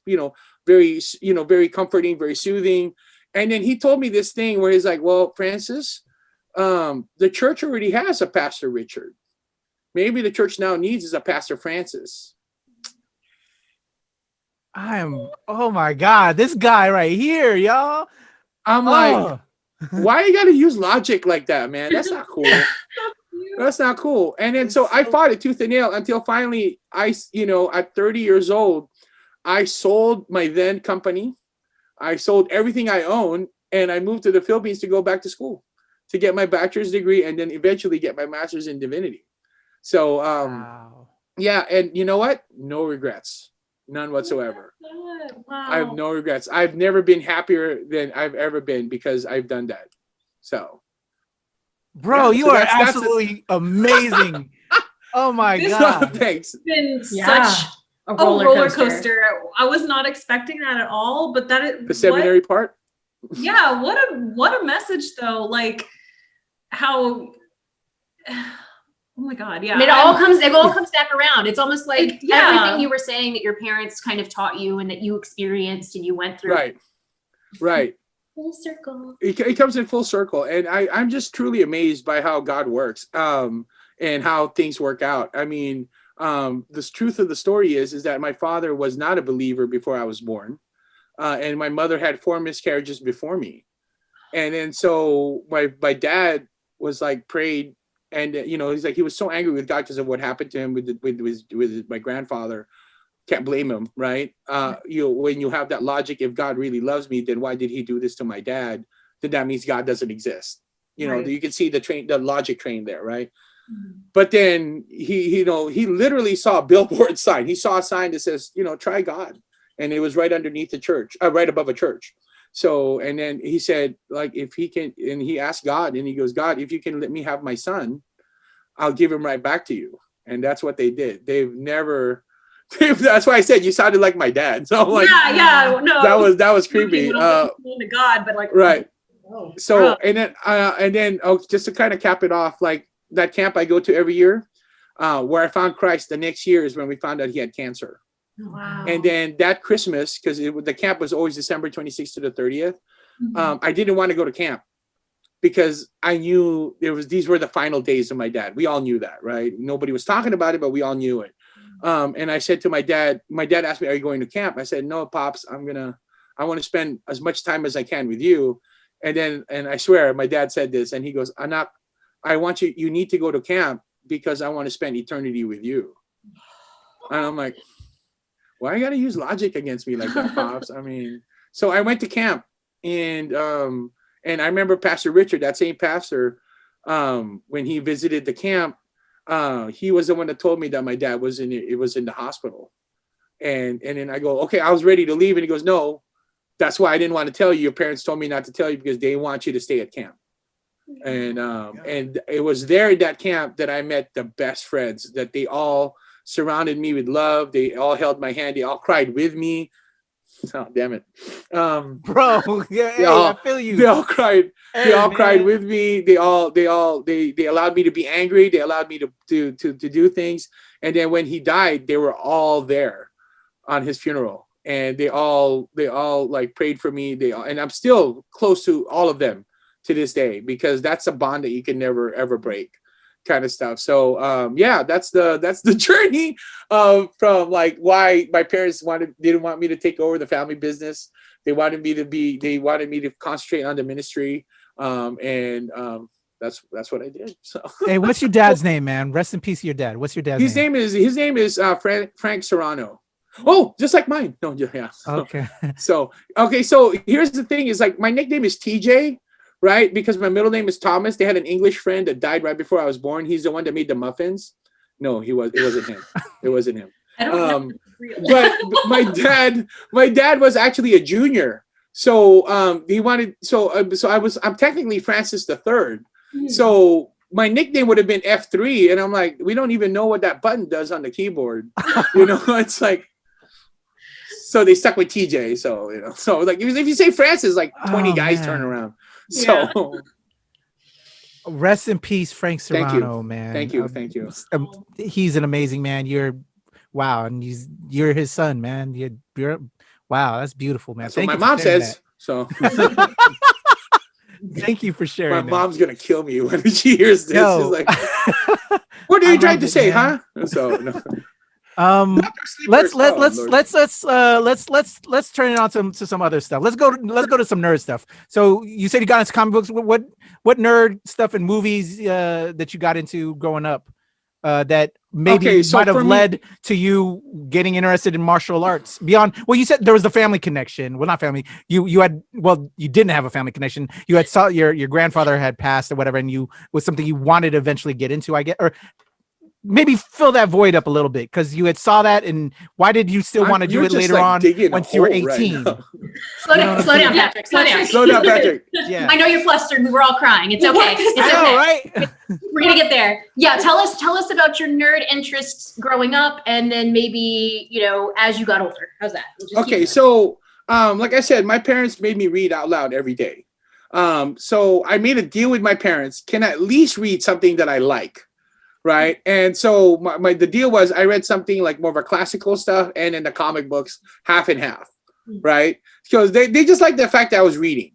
S5: very, very comforting, very soothing. And then he told me this thing where he's like, well, Francis, the church already has a Pastor Richard. Maybe the church now needs is a Pastor Francis.
S1: Oh my God, this guy right here, y'all.
S5: I'm like, why you gotta use logic like that, man? That's not cool. That's not cool. And then so I fought it tooth and nail until finally at 30 years old, I sold my then company. I sold everything I owned, and I moved to the Philippines to go back to school to get my bachelor's degree and then eventually get my master's in divinity. So, wow. Yeah. And you know what? No regrets. None whatsoever.
S3: Wow.
S5: I have no regrets. I've never been happier than I've ever been because I've done that. So.
S1: Bro, you are absolutely amazing. Oh my God.
S5: Thanks.
S2: It's been such a roller coaster. I was not expecting that at all, but that is
S5: the seminary part.
S2: Yeah, what a message though. Like how oh my God, yeah.
S3: And it all comes back around. It's almost like everything you were saying that your parents kind of taught you and that you experienced and you went through.
S5: Right.
S3: Full circle.
S5: It comes in full circle. And I'm just truly amazed by how God works and how things work out. I mean, the truth of the story is that my father was not a believer before I was born. And my mother had 4 miscarriages before me. And then so my dad was like prayed, and he's like, he was so angry with God because of what happened to him with my grandfather. Can't blame him, right? When you have that logic, if God really loves me, then why did he do this to my dad? Then that means God doesn't exist.
S2: Right.
S5: You can see the logic train there, right? Mm-hmm. But then he literally saw a billboard sign. He saw a sign that says, try God. And it was right underneath the church, right above a church. So, and then he said, like, if he can, and he asked God, and he goes, God, if you can let me have my son, I'll give him right back to you. And that's what they did. That's why I said you sounded like my dad. So I'm like, no, that was creepy.
S2: To God, but like,
S5: right. So, and then just to kind of cap it off, like that camp I go to every year, where I found Christ the next year is when we found out he had cancer.
S3: Wow.
S5: And then that Christmas, because the camp was always December 26th to the 30th, I didn't want to go to camp because I knew these were the final days of my dad. We all knew that, right? Nobody was talking about it, but we all knew it. And I said to my dad asked me, are you going to camp? I said, no, Pops, I want to spend as much time as I can with you. And I swear, my dad said this, and he goes, I want you need to go to camp because I want to spend eternity with you. And I'm like, why you got to use logic against me like that, Pops? I mean, so I went to camp, and I remember Pastor Richard, that same pastor, when he visited the camp, he was the one that told me that my dad was in the hospital. And then I go, okay, I was ready to leave. And he goes, no, that's why I didn't want to tell you. Your parents told me not to tell you because they want you to stay at camp. And it was there at that camp that I met the best friends, that they all surrounded me with love. They all held my hand. They all cried with me. Oh, damn it.
S1: Bro, I feel you.
S5: They all cried. They all cried with me. They allowed me to be angry. They allowed me to do things. And then when he died, they were all there on his funeral. And they all like prayed for me. And I'm still close to all of them to this day, because that's a bond that you can never ever break, kind of stuff. So that's the journey from like why my parents didn't want me to take over the family business. They wanted me to concentrate on the ministry. And that's what I did. So
S1: Hey, what's your dad's name, man? Rest in peace to your dad. What's your dad's name?
S5: his name is Frank Serrano. Oh, just like mine. No, yeah.
S1: Okay.
S5: So here's the thing: is like my nickname is TJ, right? Because my middle name is Thomas. They had an English friend that died right before I was born. He's the one that made the muffins. No, it wasn't him. It wasn't him.
S2: I don't know.
S5: But my dad was actually a junior. So he wanted I'm technically Francis the Third. So my nickname would have been F3, and I'm like, we don't even know what that button does on the keyboard. It's like, so they stuck with TJ. So so like if you say Francis, like 20 guys turn around.
S2: Yeah.
S5: So
S1: rest in peace, Frank
S5: Thank you.
S1: Serrano, man.
S5: thank you.
S1: He's an amazing man. Wow, and you're his son, man. You're wow, that's beautiful, man.
S5: That's what
S1: Thank
S5: my
S1: you for
S5: mom
S1: sharing
S5: says.
S1: that.
S5: So
S1: Thank you for sharing.
S5: my
S1: that.
S5: mom's gonna kill me when she hears this.
S1: Yo.
S5: She's like, what are
S1: I
S5: you trying
S1: love
S5: to
S1: it,
S5: say,
S1: man.
S5: huh? So no.
S1: Let's
S5: Oh,
S1: let's turn it on to some other stuff. Let's go to some nerd stuff. So you said you got into comic books. What nerd stuff and movies that you got into growing up that maybe
S5: Okay, so
S1: might have
S5: for me-
S1: led to you getting interested in martial arts beyond? Well, you said there was the family connection. Well, not family. You didn't have a family connection. You had saw your grandfather had passed or whatever, and you was something you wanted to eventually get into. I get or. Maybe fill that void up a little bit because you had saw that, and why did you still want to do
S5: you're
S1: it
S5: just,
S1: later
S5: like,
S1: on
S5: digging a
S1: once you were
S5: hole right
S1: 18?
S5: now.
S3: Slow down, Patrick. Slow down.
S5: Slow down, Patrick.
S1: Yeah,
S3: I know you're flustered. We're all crying. It's okay. It's
S1: I
S3: okay.
S1: know, right?
S3: We're gonna get there. Yeah, tell us about your nerd interests growing up, and then maybe as you got older. How's that? We'll just keep
S5: Okay,
S3: it.
S5: so like I said, my parents made me read out loud every day. So I made a deal with my parents. Can I at least read something that I like? Right. And so the deal was I read something like more of a classical stuff and in the comic books, half and half. Right. Because they just like the fact that I was reading.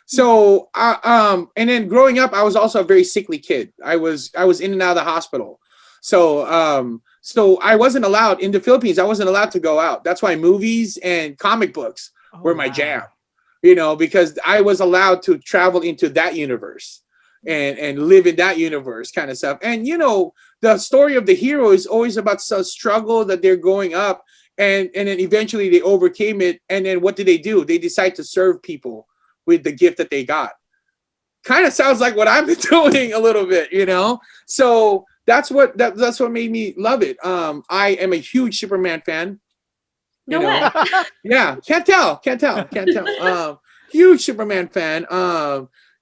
S5: So and then growing up, I was also a very sickly kid. I was in and out of the hospital. So so I wasn't allowed in the Philippines. I wasn't allowed to go out. That's why movies and comic books were my jam, because I was allowed to travel into that universe. And live in that universe kind of stuff. And the story of the hero is always about some struggle that they're going up, and then eventually they overcame it. And then what do? They decide to serve people with the gift that they got. Kind of sounds like what I've been doing a little bit, So that's what made me love it. I am a huge Superman fan.
S3: No way.
S5: Yeah, can't tell. Huge Superman fan.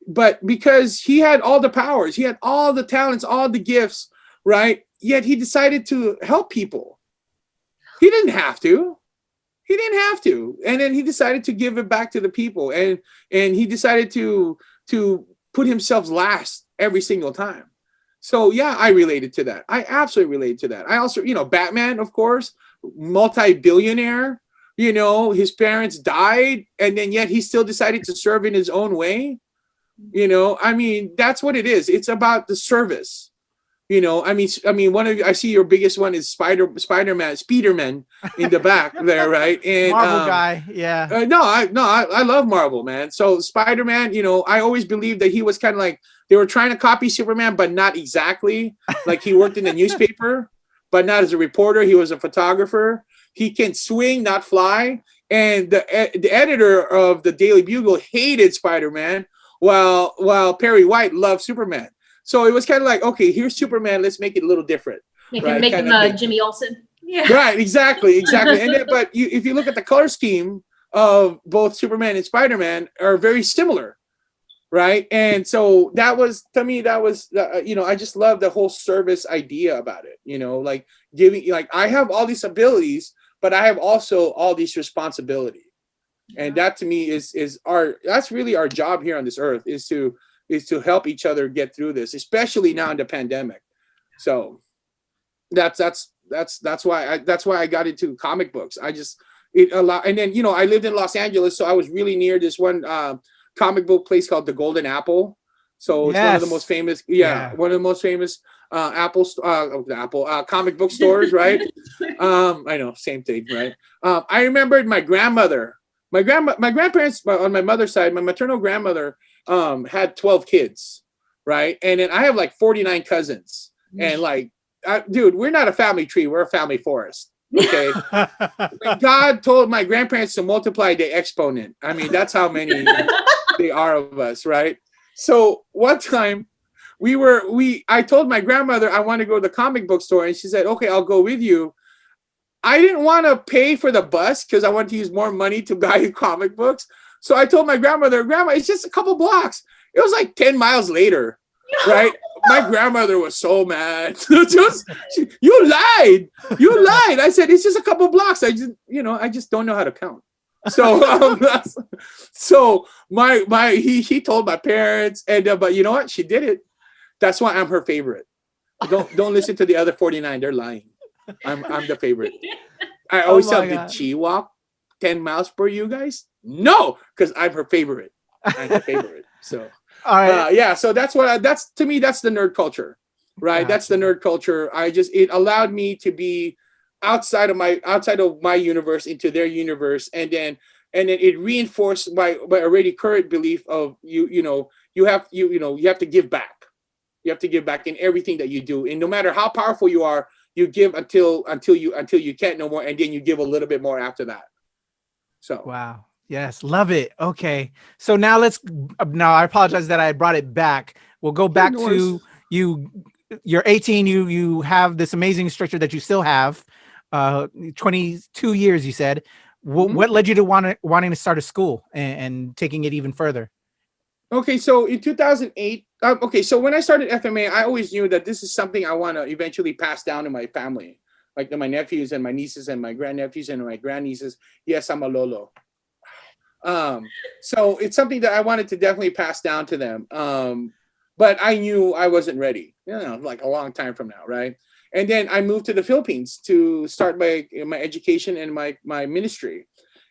S5: But because he had all the powers, he had all the talents, all the gifts, right? Yet he decided to help people. He didn't have to. And then he decided to give it back to the people. And he decided to put himself last every single time. So yeah, I related to that. I absolutely related to that. I also, Batman, of course, multi-billionaire, his parents died, and then yet he still decided to serve in his own way. I mean, that's what it is. It's about the service. I mean, I see your biggest one is Spider-Man in the back there, right? And
S1: Marvel guy, yeah.
S5: I love Marvel, man. So Spider-Man, I always believed that he was kind of like they were trying to copy Superman, but not exactly. Like he worked in the newspaper, but not as a reporter. He was a photographer. He can swing, not fly. And the editor of the Daily Bugle hated Spider-Man. While Perry White loved Superman. So it was kind of like, okay, here's Superman. Let's make it a little different.
S3: Make him Jimmy Olsen.
S2: Yeah.
S5: Right, exactly. And then, but if you look at the color scheme of both Superman and Spider-Man are very similar, right? And so that was, to me, I just love the whole service idea about it. Like giving, like I have all these abilities, but I have also all these responsibilities. And that to me that's really our job here on this earth is to help each other get through this, especially now in the pandemic. So that's why I got into comic books. And then I lived in Los Angeles, so I was really near this one comic book place called the Golden Apple. So it's one of the most famous, one of the most famous comic book stores, right? I know, same thing, right? I remembered my grandmother. My grandparents on my mother's side, my maternal grandmother had 12 kids, right? And then I have like 49 cousins. And like, dude, we're not a family tree. We're a family forest. Okay. When God told my grandparents to multiply the exponent, I mean, that's how many they are of us, right? So one time I told my grandmother I want to go to the comic book store, and she said, okay, I'll go with you. I didn't want to pay for the bus because I wanted to use more money to buy comic books. So I told my grandmother, Grandma, it's just a couple blocks. It was like 10 miles later, right? My grandmother was so mad. You lied. You lied. I said, it's just a couple blocks. I just don't know how to count. So, so he told my parents, and but you know what? She did it. That's why I'm her favorite. Don't listen to the other 49. They're lying. I'm the favorite. I always tell them, did she walk 10 miles per you guys? No, because I'm her favorite. I'm the favorite. So
S1: all right.
S5: Yeah, so that's to me, that's the nerd culture, right? Gotcha. That's the nerd culture. It allowed me to be outside of my universe into their universe, and then it reinforced my already current belief of you have to give back. You have to give back in everything that you do, and no matter how powerful you are, you give until you can't no more, and then you give a little bit more after that. So
S1: wow. Yes, love it. Okay, so now I apologize that I brought it back. We'll go back to you. You're 18. You have this amazing instructor that you still have. 22 years, you said. What led you to wanting to start a school and taking it even further?
S5: Okay, so in 2008. So when I started FMA, I always knew that this is something I want to eventually pass down to my family, like to my nephews and my nieces and my grandnephews and my grandnieces. Yes, I'm a lolo. So it's something that I wanted to definitely pass down to them. But I knew I wasn't ready, like a long time from now. Right. And then I moved to the Philippines to start my education and my ministry.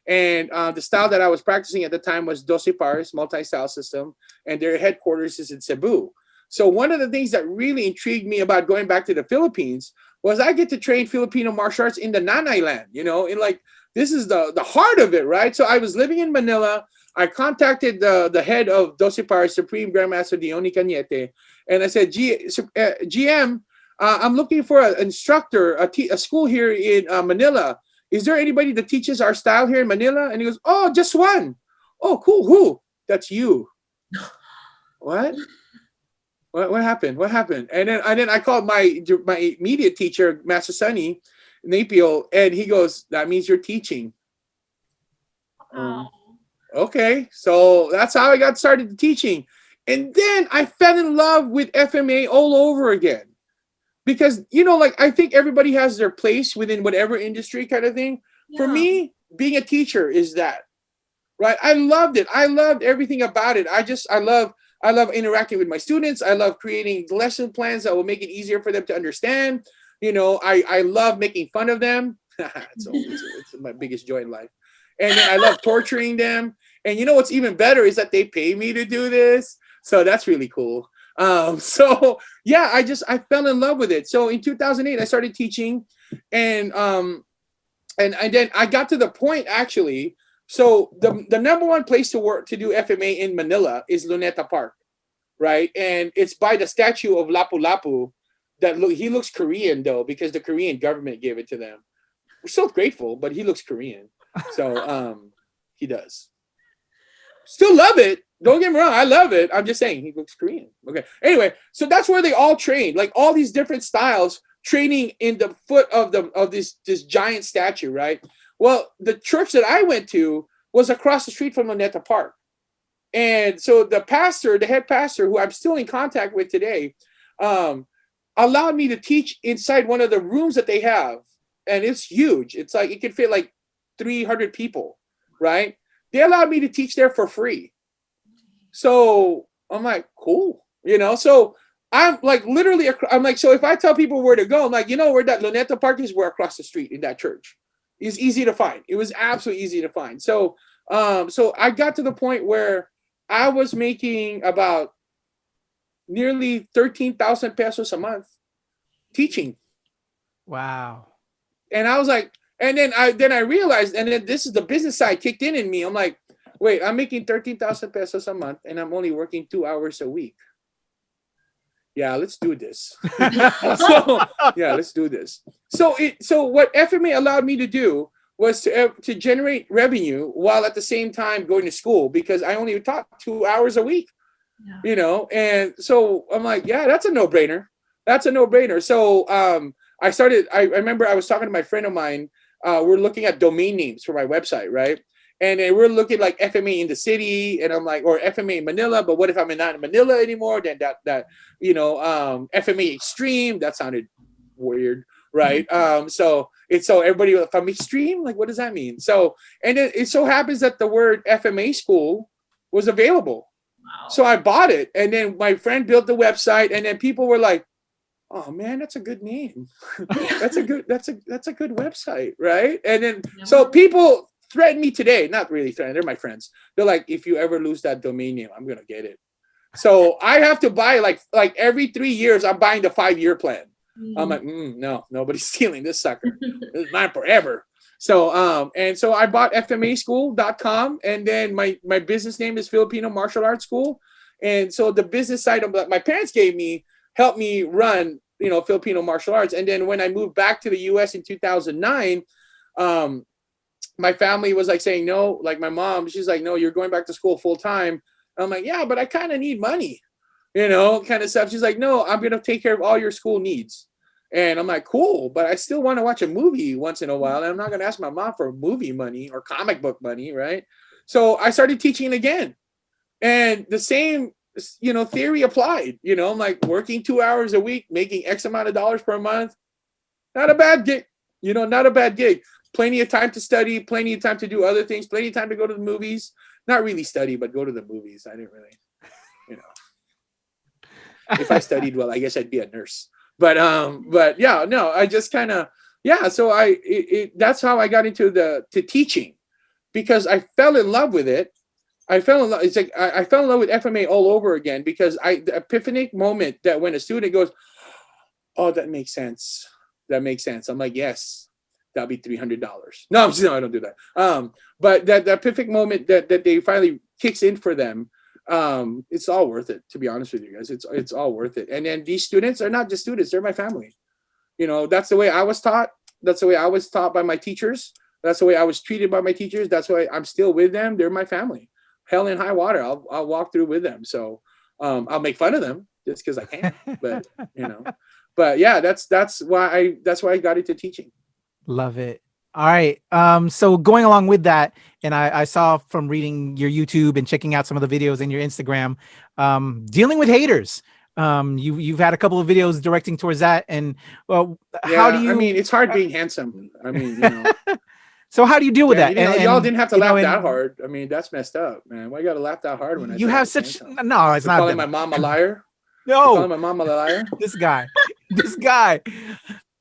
S5: And the style that I was practicing at the time was 12 Pars multi-style system, and their headquarters is in Cebu. So one of the things that really intrigued me about going back to the Philippines was I get to train Filipino martial arts in the Nanay land, in like, this is the heart of it, right? So I was living in Manila. I contacted the head of 12 Pars, Supreme Grandmaster Leone Cañete, and I said, GM, I'm looking for an instructor, a school here in Manila. Is there anybody that teaches our style here in Manila? And he goes, oh, just one. Oh, cool. Who? That's you. What? What happened? What happened? And then I called my immediate teacher, Master Sonny Napial, and he goes, that means you're teaching. Okay, so that's how I got started teaching. And then I fell in love with FMA all over again. Because, like, I think everybody has their place within whatever industry kind of thing. Yeah. For me, being a teacher is that, right? I loved it. I loved everything about it. I love interacting with my students. I love creating lesson plans that will make it easier for them to understand. I love making fun of them. it's my biggest joy in life. And then I love torturing them. And what's even better is that they pay me to do this. So that's really cool. So yeah, I fell in love with it. So in 2008, I started teaching, and then I got to the point actually. So the number one place to do FMA in Manila is Luneta Park, right? And it's by the statue of Lapu-Lapu. He looks Korean though, because the Korean government gave it to them. We're so grateful, but he looks Korean. So he does. Still love it. Don't get me wrong, I love it. I'm just saying he looks Korean. Okay. Anyway, so that's where they all train, like all these different styles training in the foot of this giant statue, right? Well, the church that I went to was across the street from Luneta Park. And so the head pastor, who I'm still in contact with today, allowed me to teach inside one of the rooms that they have. And it's huge. It's like, it could fit like 300 people, right? They allowed me to teach there for free. So I'm like, cool, so I'm like, literally, I'm like, so if I tell people where to go, I'm like, where that Luneta Park is, we're across the street in that church. It's easy to find. It was absolutely easy to find. So, so I got to the point where I was making about nearly 13,000 pesos a month teaching.
S1: Wow.
S5: And I was like, and then I realized, and then this is the business side kicked in me. I'm like, wait, I'm making 13,000 pesos a month and I'm only working 2 hours a week. yeah, let's do this. So yeah, let's do this. So what FMA allowed me to do was to generate revenue while at the same time going to school, because I only taught 2 hours a week, you know. And so I'm like, yeah, that's a no-brainer. That's a no-brainer. So I remember I was talking to my friend of mine. We're looking at domain names for my website, right? And then we're looking like FMA in the city, and I'm like, or FMA in Manila, but what if I'm not in Manila anymore? Then that you know, FMA Extreme, that sounded weird, right? So everybody, if I'm extreme, like, what does that mean? So, and it so happens that the word FMA school was available.
S2: Wow.
S5: So I bought it, and then my friend built the website, and then people were like, oh man, that's a good name. that's a good website, right? And then so people threaten me today, not really threaten, they're my friends. They're like, if you ever lose that domain name, I'm gonna get it. So I have to buy like every 3 years, I'm buying the 5-year plan. I'm like, no, nobody's stealing this sucker. This is mine forever. So and so I bought fmaschool.com, and then my business name is Filipino Martial Arts School. And so the business side of my parents gave me helped me run, you know, Filipino martial arts. And then when I moved back to the US in 2009, my family was like saying no, like my mom, she's like, no, you're going back to school full time. I'm like, yeah, but I kind of need money, you know, kind of stuff. She's like, no, I'm going to take care of all your school needs. And I'm like, cool, but I still want to watch a movie once in a while. And I'm not going to ask my mom for movie money or comic book money, right? So I started teaching again. And the same, you know, theory applied. You know, I'm like working 2 hours a week, making X amount of dollars per month. Not a bad gig, you know, not a bad gig. Plenty of time to study, plenty of time to do other things, plenty of time to go to the movies. Not really study, but go to the movies. I didn't really, you know. If I studied well, I guess I'd be a nurse. But yeah, no, I just kind of, yeah. So that's how I got into to teaching, because I fell in love with it. I fell in love. It's like I fell in love with FMA all over again, because the epiphanic moment that when a student goes, oh, that makes sense. That makes sense. I'm like, yes, that'll be $300. No, I don't do that. But that epiphanic moment that they finally kicks in for them, it's all worth it, to be honest with you guys. It's all worth it. And then these students are not just students, they're my family. You know, that's the way I was taught. That's the way I was taught by my teachers. That's the way I was treated by my teachers. That's why I'm still with them. They're my family. Hell and high water, I'll walk through with them. So I'll make fun of them just because I can. But you know, but yeah, that's why I got into teaching.
S1: Love it. All right. So going along with that, and I saw from reading your YouTube and checking out some of the videos in your Instagram, dealing with haters. You've had a couple of videos directing towards that, and well, how do you?
S5: I mean, it's hard being handsome. I mean, you know.
S1: So how do you deal with that?
S5: Y'all didn't have to laugh that hard. I mean, that's messed up, man. Why you gotta laugh that hard when
S1: you have such? No, it's not.
S5: Calling my mom a liar.
S1: No,
S5: calling my mom a liar.
S1: This guy.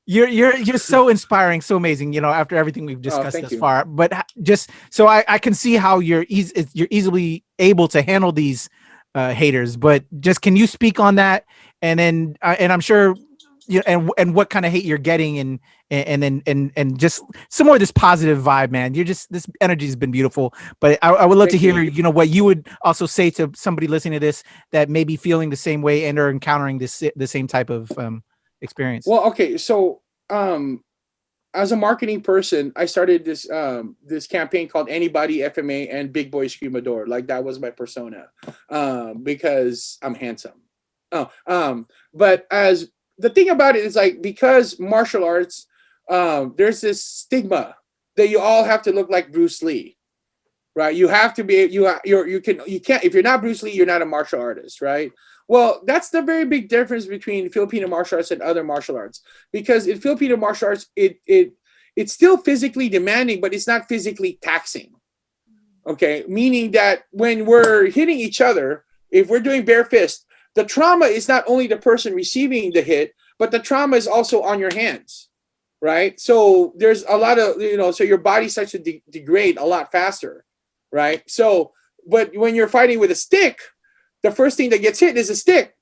S1: You're so inspiring, so amazing. You know, after everything we've discussed thus far, but just so I can see how you're easily able to handle these haters. But just can you speak on that? And then and I'm sure. You know, and what kind of hate you're getting, and just some more of this positive vibe, man. This energy has been beautiful. But I would love to hear, you know, what you would also say to somebody listening to this that may be feeling the same way and are encountering the same type of experience.
S5: Well, okay, so as a marketing person, I started this campaign called Anybody FMA and Big Boy Screamador. Like that was my persona, because I'm handsome. But as the thing about it is, like, because martial arts, there's this stigma that you all have to look like Bruce Lee, right? You have to be, you can't, if you're not Bruce Lee, you're not a martial artist, right? Well, that's the very big difference between Filipino martial arts and other martial arts, because in Filipino martial arts, it's still physically demanding, but it's not physically taxing. Okay, meaning that when we're hitting each other, if we're doing bare fist, the trauma is not only the person receiving the hit, but the trauma is also on your hands, right? So there's a lot of, you know, so your body starts to degrade a lot faster, right? So, but when you're fighting with a stick, the first thing that gets hit is a stick.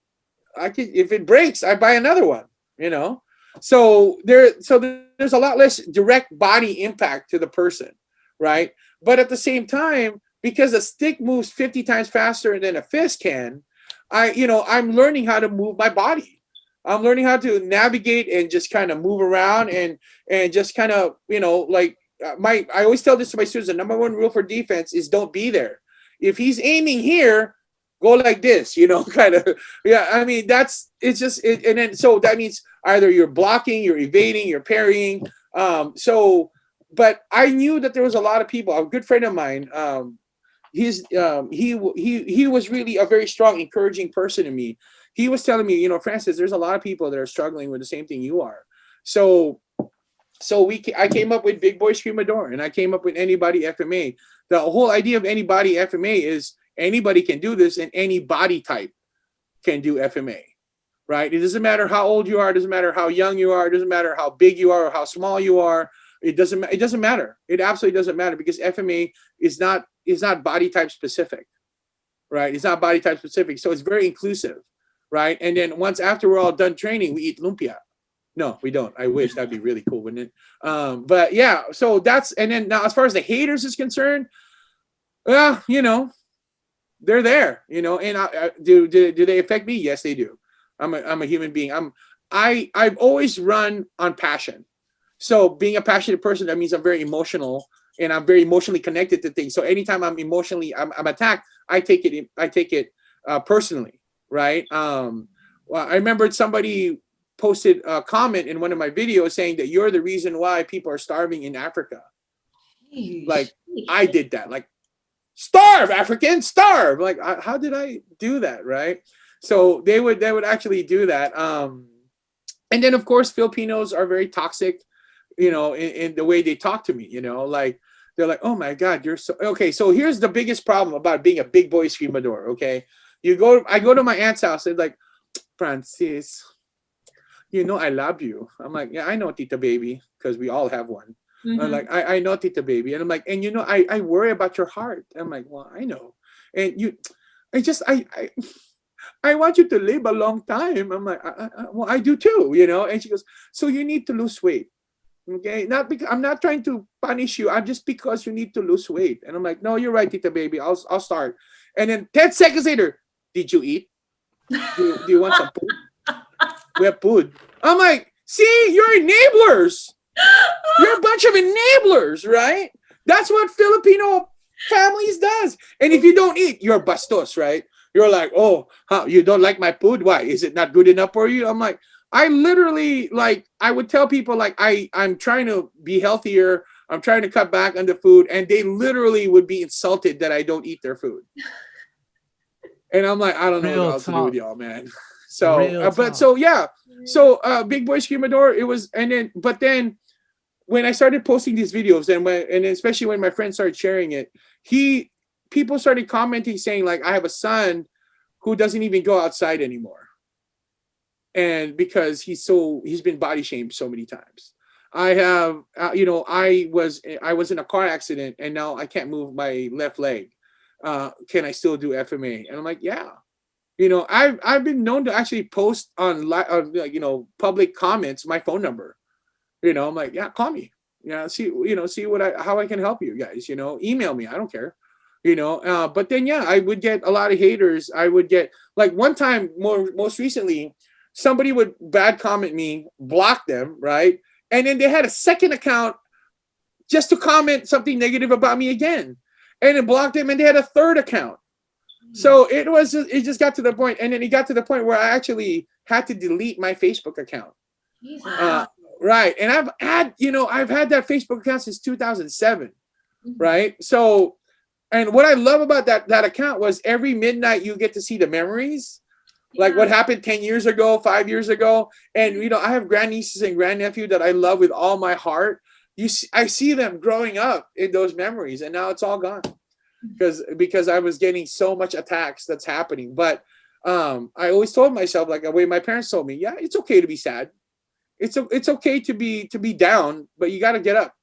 S5: If it breaks, I buy another one, you know? So there's a lot less direct body impact to the person, right? But at the same time, because a stick moves 50 times faster than a fist can, I'm learning how to move my body. I'm learning how to navigate and just kind of move around and just kind of, I always tell this to my students, the number one rule for defense is don't be there. If he's aiming here, go like this, kind of. Yeah, I mean, and then so that means either you're blocking, you're evading, you're parrying. But I knew that there was a lot of people. A good friend of mine, he was really a very strong, encouraging person to me. He was telling me, Francis, there's a lot of people that are struggling with the same thing you are. So I came up with Big Boy Screamador, and I came up with Anybody FMA. The whole idea of Anybody FMA is anybody can do this, and any body type can do FMA, right? It doesn't matter how old you are. It doesn't matter how young you are. It doesn't matter how big you are or how small you are. It doesn't matter. It absolutely doesn't matter, because FMA is not body type specific, right? It's not body type specific. So it's very inclusive, right? And then once after we're all done training, we eat lumpia. No, we don't. I wish. That'd be really cool, wouldn't it? But yeah, so and then now as far as the haters is concerned, well, they're there, and do they affect me? Yes, they do. I'm a human being. I've always run on passion. So being a passionate person, that means I'm very emotional, and I'm very emotionally connected to things. So anytime I'm attacked, I take it personally, right? Well, I remembered somebody posted a comment in one of my videos saying that you're the reason why people are starving in Africa. Like, I did that. Like, starve, Africans, starve. Like, how did I do that, right? So they would actually do that. And then of course Filipinos are very toxic, in the way they talk to me. Like, they're like, oh my God, you're so okay. So here's the biggest problem about being a big boy screamador. Okay, I go to my aunt's house and like, Francis, I love you. I'm like, yeah, I know, Tita Baby, because we all have one. Mm-hmm. I'm like, I know, Tita Baby. And I'm like, and I worry about your heart. I'm like, well, I know. And I want you to live a long time. I'm like, well, I do too, And she goes, so you need to lose weight. Okay, not because I'm not trying to punish you. I'm just because you need to lose weight. And I'm like, no, you're right, Tita Baby. I'll start. And then 10 seconds later, did you eat? Do you want some food? We have food. I'm like, see, you're enablers. You're a bunch of enablers, right? That's what Filipino families does. And if you don't eat, you're bastos, right? You're like, oh, you don't like my food? Why? Is it not good enough for you? I'm like, I literally, I would tell people, like, I'm trying to be healthier. I'm trying to cut back on the food. And they literally would be insulted that I don't eat their food. And I'm like, I don't know what else to do with y'all, man. So, Big Boy Screamador, but then when I started posting these videos and especially when my friends started sharing it, people started commenting saying, like, I have a son who doesn't even go outside anymore. And because he's been body shamed so many times. I have, I was in a car accident and now I can't move my left leg. Can I still do FMA? And I'm like, yeah. I've been known to actually post on public comments my phone number. I'm like, yeah, call me. Yeah, see how I can help you guys. Email me. I don't care. But then I would get a lot of haters. I would get, like, one time most recently, somebody would bad comment me, block them, right? And then they had a second account just to comment something negative about me again, and it blocked them, and they had a third account. So it just got to the point, and then it got to the point where I actually had to delete my Facebook account. Right. And I've had that Facebook account since 2007. Right. So, and what I love about that account was every midnight you get to see the memories, like what happened 10 years ago, 5 years ago. And, I have grandnieces and grandnephew that I love with all my heart. I see them growing up in those memories, and now it's all gone. Because I was getting so much attacks that's happening. But I always told myself, like the way my parents told me, yeah, it's okay to be sad. It's okay to be down, but you got to get up,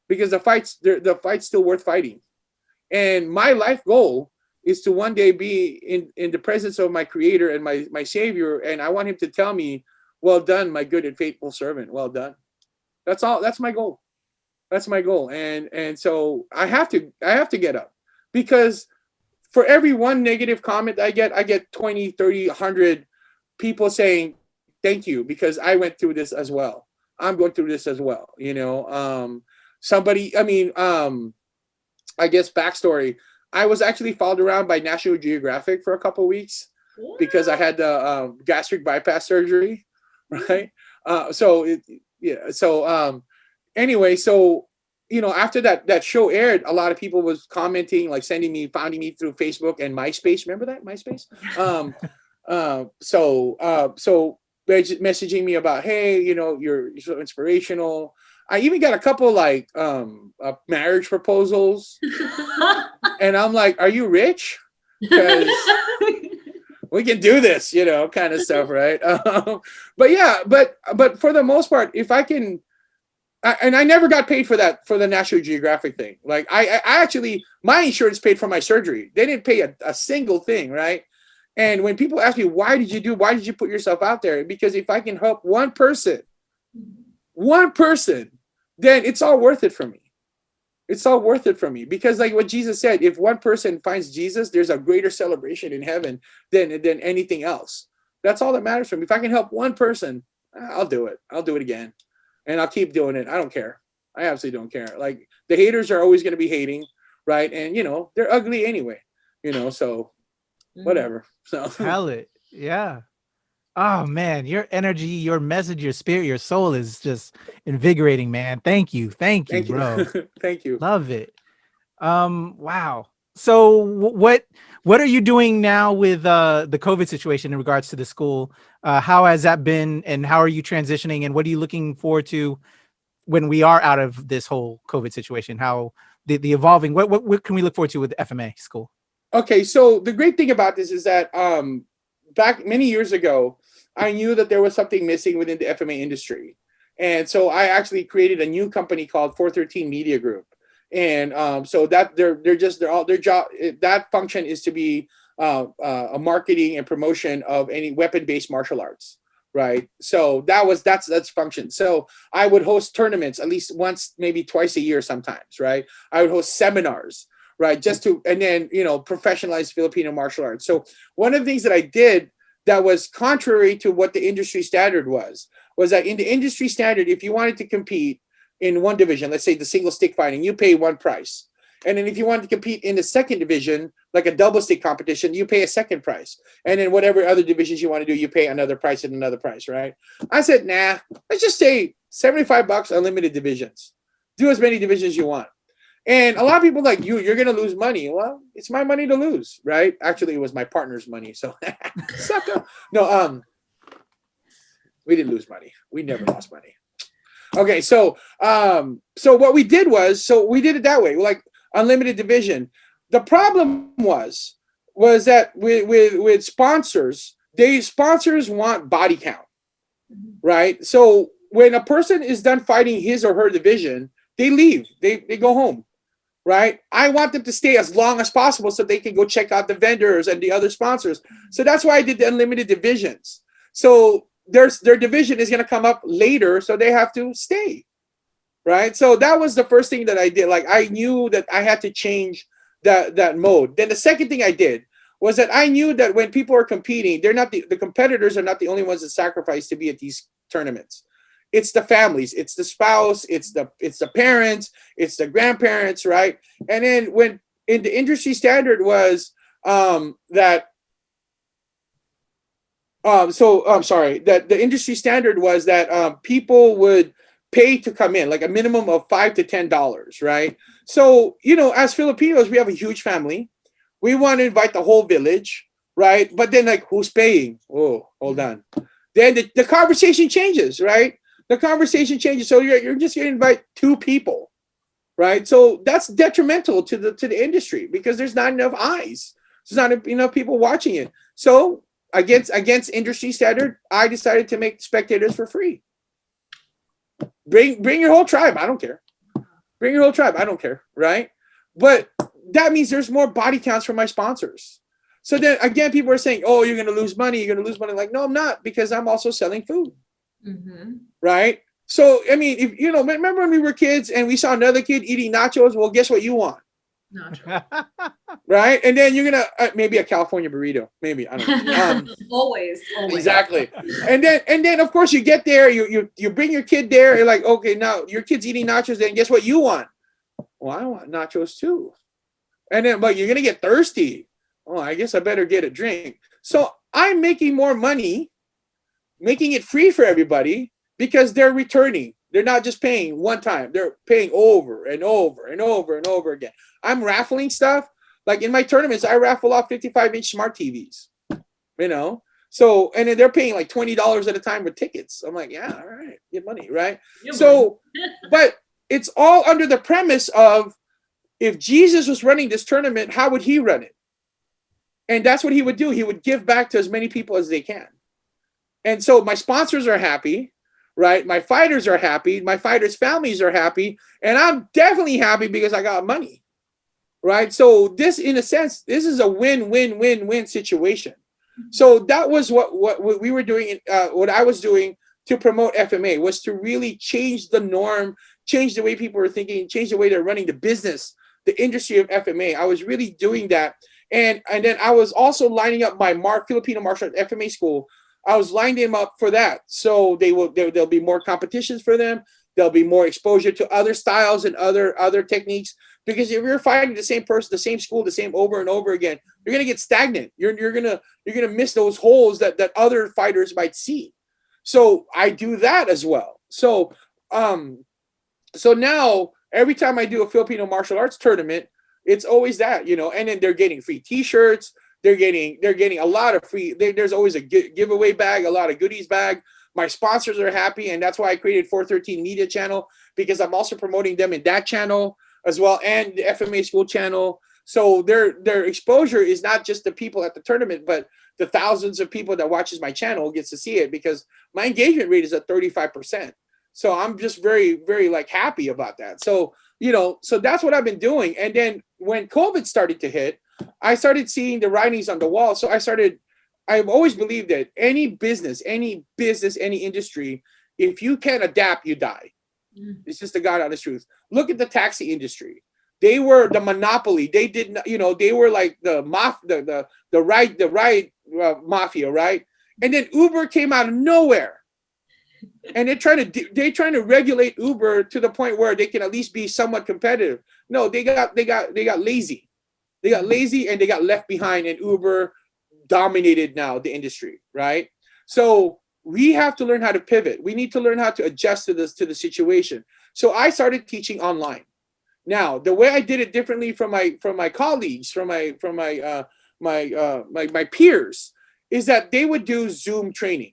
S5: because the fight's still worth fighting. And my life goal is to one day be in the presence of my Creator and my Savior, and I want Him to tell me, well done, my good and faithful servant. Well done. That's all. That's my goal. That's my goal. And so I have to get up, because for every one negative comment I get 20, 30, 100 people saying thank you because I went through this as well. I'm going through this as well. You know, somebody, I guess backstory. I was actually followed around by National Geographic for a couple of weeks because I had the gastric bypass surgery, right? Anyway, so you know, after that show aired, a lot of people was commenting, like finding me through Facebook and MySpace. Remember that MySpace? So messaging me about, hey, you know, you're so inspirational. I even got a couple like marriage proposals, and I'm like, are you rich? Because we can do this, you know, kind of stuff, right? But yeah, but for the most part, if I can, and I never got paid for that, for the National Geographic thing. Like I actually, my insurance paid for my surgery. They didn't pay a single thing, right? And when people ask me, why did you put yourself out there? Because if I can help one person, then it's all worth it for me. It's all worth it for me, because like what Jesus said, if one person finds Jesus, there's a greater celebration in heaven than anything else. That's all that matters for me. If I can help one person, I'll do it. I'll do it again, and I'll keep doing it. I don't care. I absolutely don't care. Like the haters are always going to be hating, right? And you know, they're ugly anyway, you know, so whatever. So
S1: Tell it. Yeah. Oh man, your energy, your message, your spirit, your soul is just invigorating, man. Thank you, bro.
S5: Thank you.
S1: Love it. Wow. So what are you doing now with the COVID situation in regards to the school? How has that been, and how are you transitioning, and what are you looking forward to when we are out of this whole COVID situation? How the evolving, what can we look forward to with the FMA school?
S5: Okay, so the great thing about this is that back many years ago, I knew that there was something missing within the FMA industry. And so I actually created a new company called 413 Media Group. And so that their job, that function is to be a marketing and promotion of any weapon-based martial arts, right? So that's function. So I would host tournaments at least once, maybe twice a year sometimes, right? I would host seminars, right? Just to, and then, you know, professionalize Filipino martial arts. So one of the things that I did that was contrary to what the industry standard was that in the industry standard, if you wanted to compete in one division, let's say the single stick fighting, you pay one price. And then if you wanted to compete in the second division, like a double stick competition, you pay a second price. And then whatever other divisions you want to do, you pay another price and another price, right? I said, nah, let's just say $75, unlimited divisions. Do as many divisions as you want. And a lot of people like, you're going to lose money. Well, it's my money to lose, right? Actually, it was my partner's money. So, no, we didn't lose money. We never lost money. Okay, so what we did was, we did it that way, like unlimited division. The problem was that with sponsors, sponsors want body count, right? So when a person is done fighting his or her division, they leave, they go home. Right? I want them to stay as long as possible so they can go check out the vendors and the other sponsors. So that's why I did the unlimited divisions. So their division is going to come up later, so they have to stay. Right? So that was the first thing that I did. Like I knew that I had to change that mode. Then the second thing I did was that I knew that when people are competing, they're not the competitors are not the only ones that sacrifice to be at these tournaments. It's the families, it's the spouse, it's the parents, it's the grandparents, right? And then when in the industry standard was that the industry standard was that people would pay to come in, like a minimum of $5 to $10, right? So, you know, as Filipinos, we have a huge family. We want to invite the whole village, right? But then like, who's paying? Oh, hold on. Then the conversation changes, right? The conversation changes. So you're just going to invite 2 people, right? So that's detrimental to the industry because there's not enough eyes. There's not enough people watching it. So against industry standard, I decided to make spectators for free. Bring your whole tribe. I don't care. Bring your whole tribe. I don't care, right? But that means there's more body counts for my sponsors. So then again, people are saying, oh, you're going to lose money. You're going to lose money. Like, no, I'm not, because I'm also selling food. Mm-hmm. Right? So, I mean, if you know, remember when we were kids and we saw another kid eating nachos? Well, guess what you want?
S2: Nacho.
S5: right? And then you're gonna maybe a California burrito, maybe, I don't know.
S2: Always.
S5: Exactly. And then of course you get there, you bring your kid there. You're like, okay, now your kid's eating nachos. Then guess what you want? Well, I want nachos too. And then, but you're gonna get thirsty. Oh, I guess I better get a drink. So I'm making more money, making it free for everybody because they're returning. They're not just paying one time. They're paying over and over and over and over again. I'm raffling stuff. Like in my tournaments, I raffle off 55-inch smart TVs, you know? So, and then they're paying like $20 at a time with tickets. I'm like, yeah, all right, get money, right? So, but it's all under the premise of if Jesus was running this tournament, how would he run it? And that's what he would do. He would give back to as many people as they can. And so my sponsors are happy, right? My fighters are happy. My fighters' families are happy. And I'm definitely happy because I got money, right? So this, in a sense, this is a win-win-win-win situation. So that was what we were doing, what I was doing to promote FMA, was to really change the norm, change the way people were thinking, change the way they're running the business, the industry of FMA. I was really doing that. And then I was also lining up my Filipino martial art FMA school. I was lining them up for that. So there'll be more competitions for them. There'll be more exposure to other styles and other techniques. Because if you're fighting the same person, the same school, the same over and over again, you're gonna get stagnant. You're gonna miss those holes that other fighters might see. So I do that as well. So now every time I do a Filipino martial arts tournament, it's always that, you know, and then they're getting free T-shirts. They're getting a lot of free. There's always a giveaway bag, a lot of goodies bag. My sponsors are happy, and that's why I created 413 Media Channel, because I'm also promoting them in that channel as well, and the FMA School channel. So their exposure is not just the people at the tournament, but the thousands of people that watches my channel gets to see it, because my engagement rate is at 35%. So I'm just very, very like happy about that. So, you know, so that's what I've been doing. And then when COVID started to hit, I started seeing the writings on the wall. So I've always believed that any business, any industry, if you can't adapt, you die. It's just the God honest truth. Look at the taxi industry. They were the monopoly. They didn't, you know, they were like the ride mafia, right? And then Uber came out of nowhere. And they're trying to regulate Uber to the point where they can at least be somewhat competitive. No, they got lazy. They got lazy and they got left behind, and Uber dominated now the industry, right? So we have to learn how to pivot. We need to learn how to adjust to the situation. So I started teaching online. Now, the way I did it differently from my colleagues, from my peers, is that they would do Zoom training.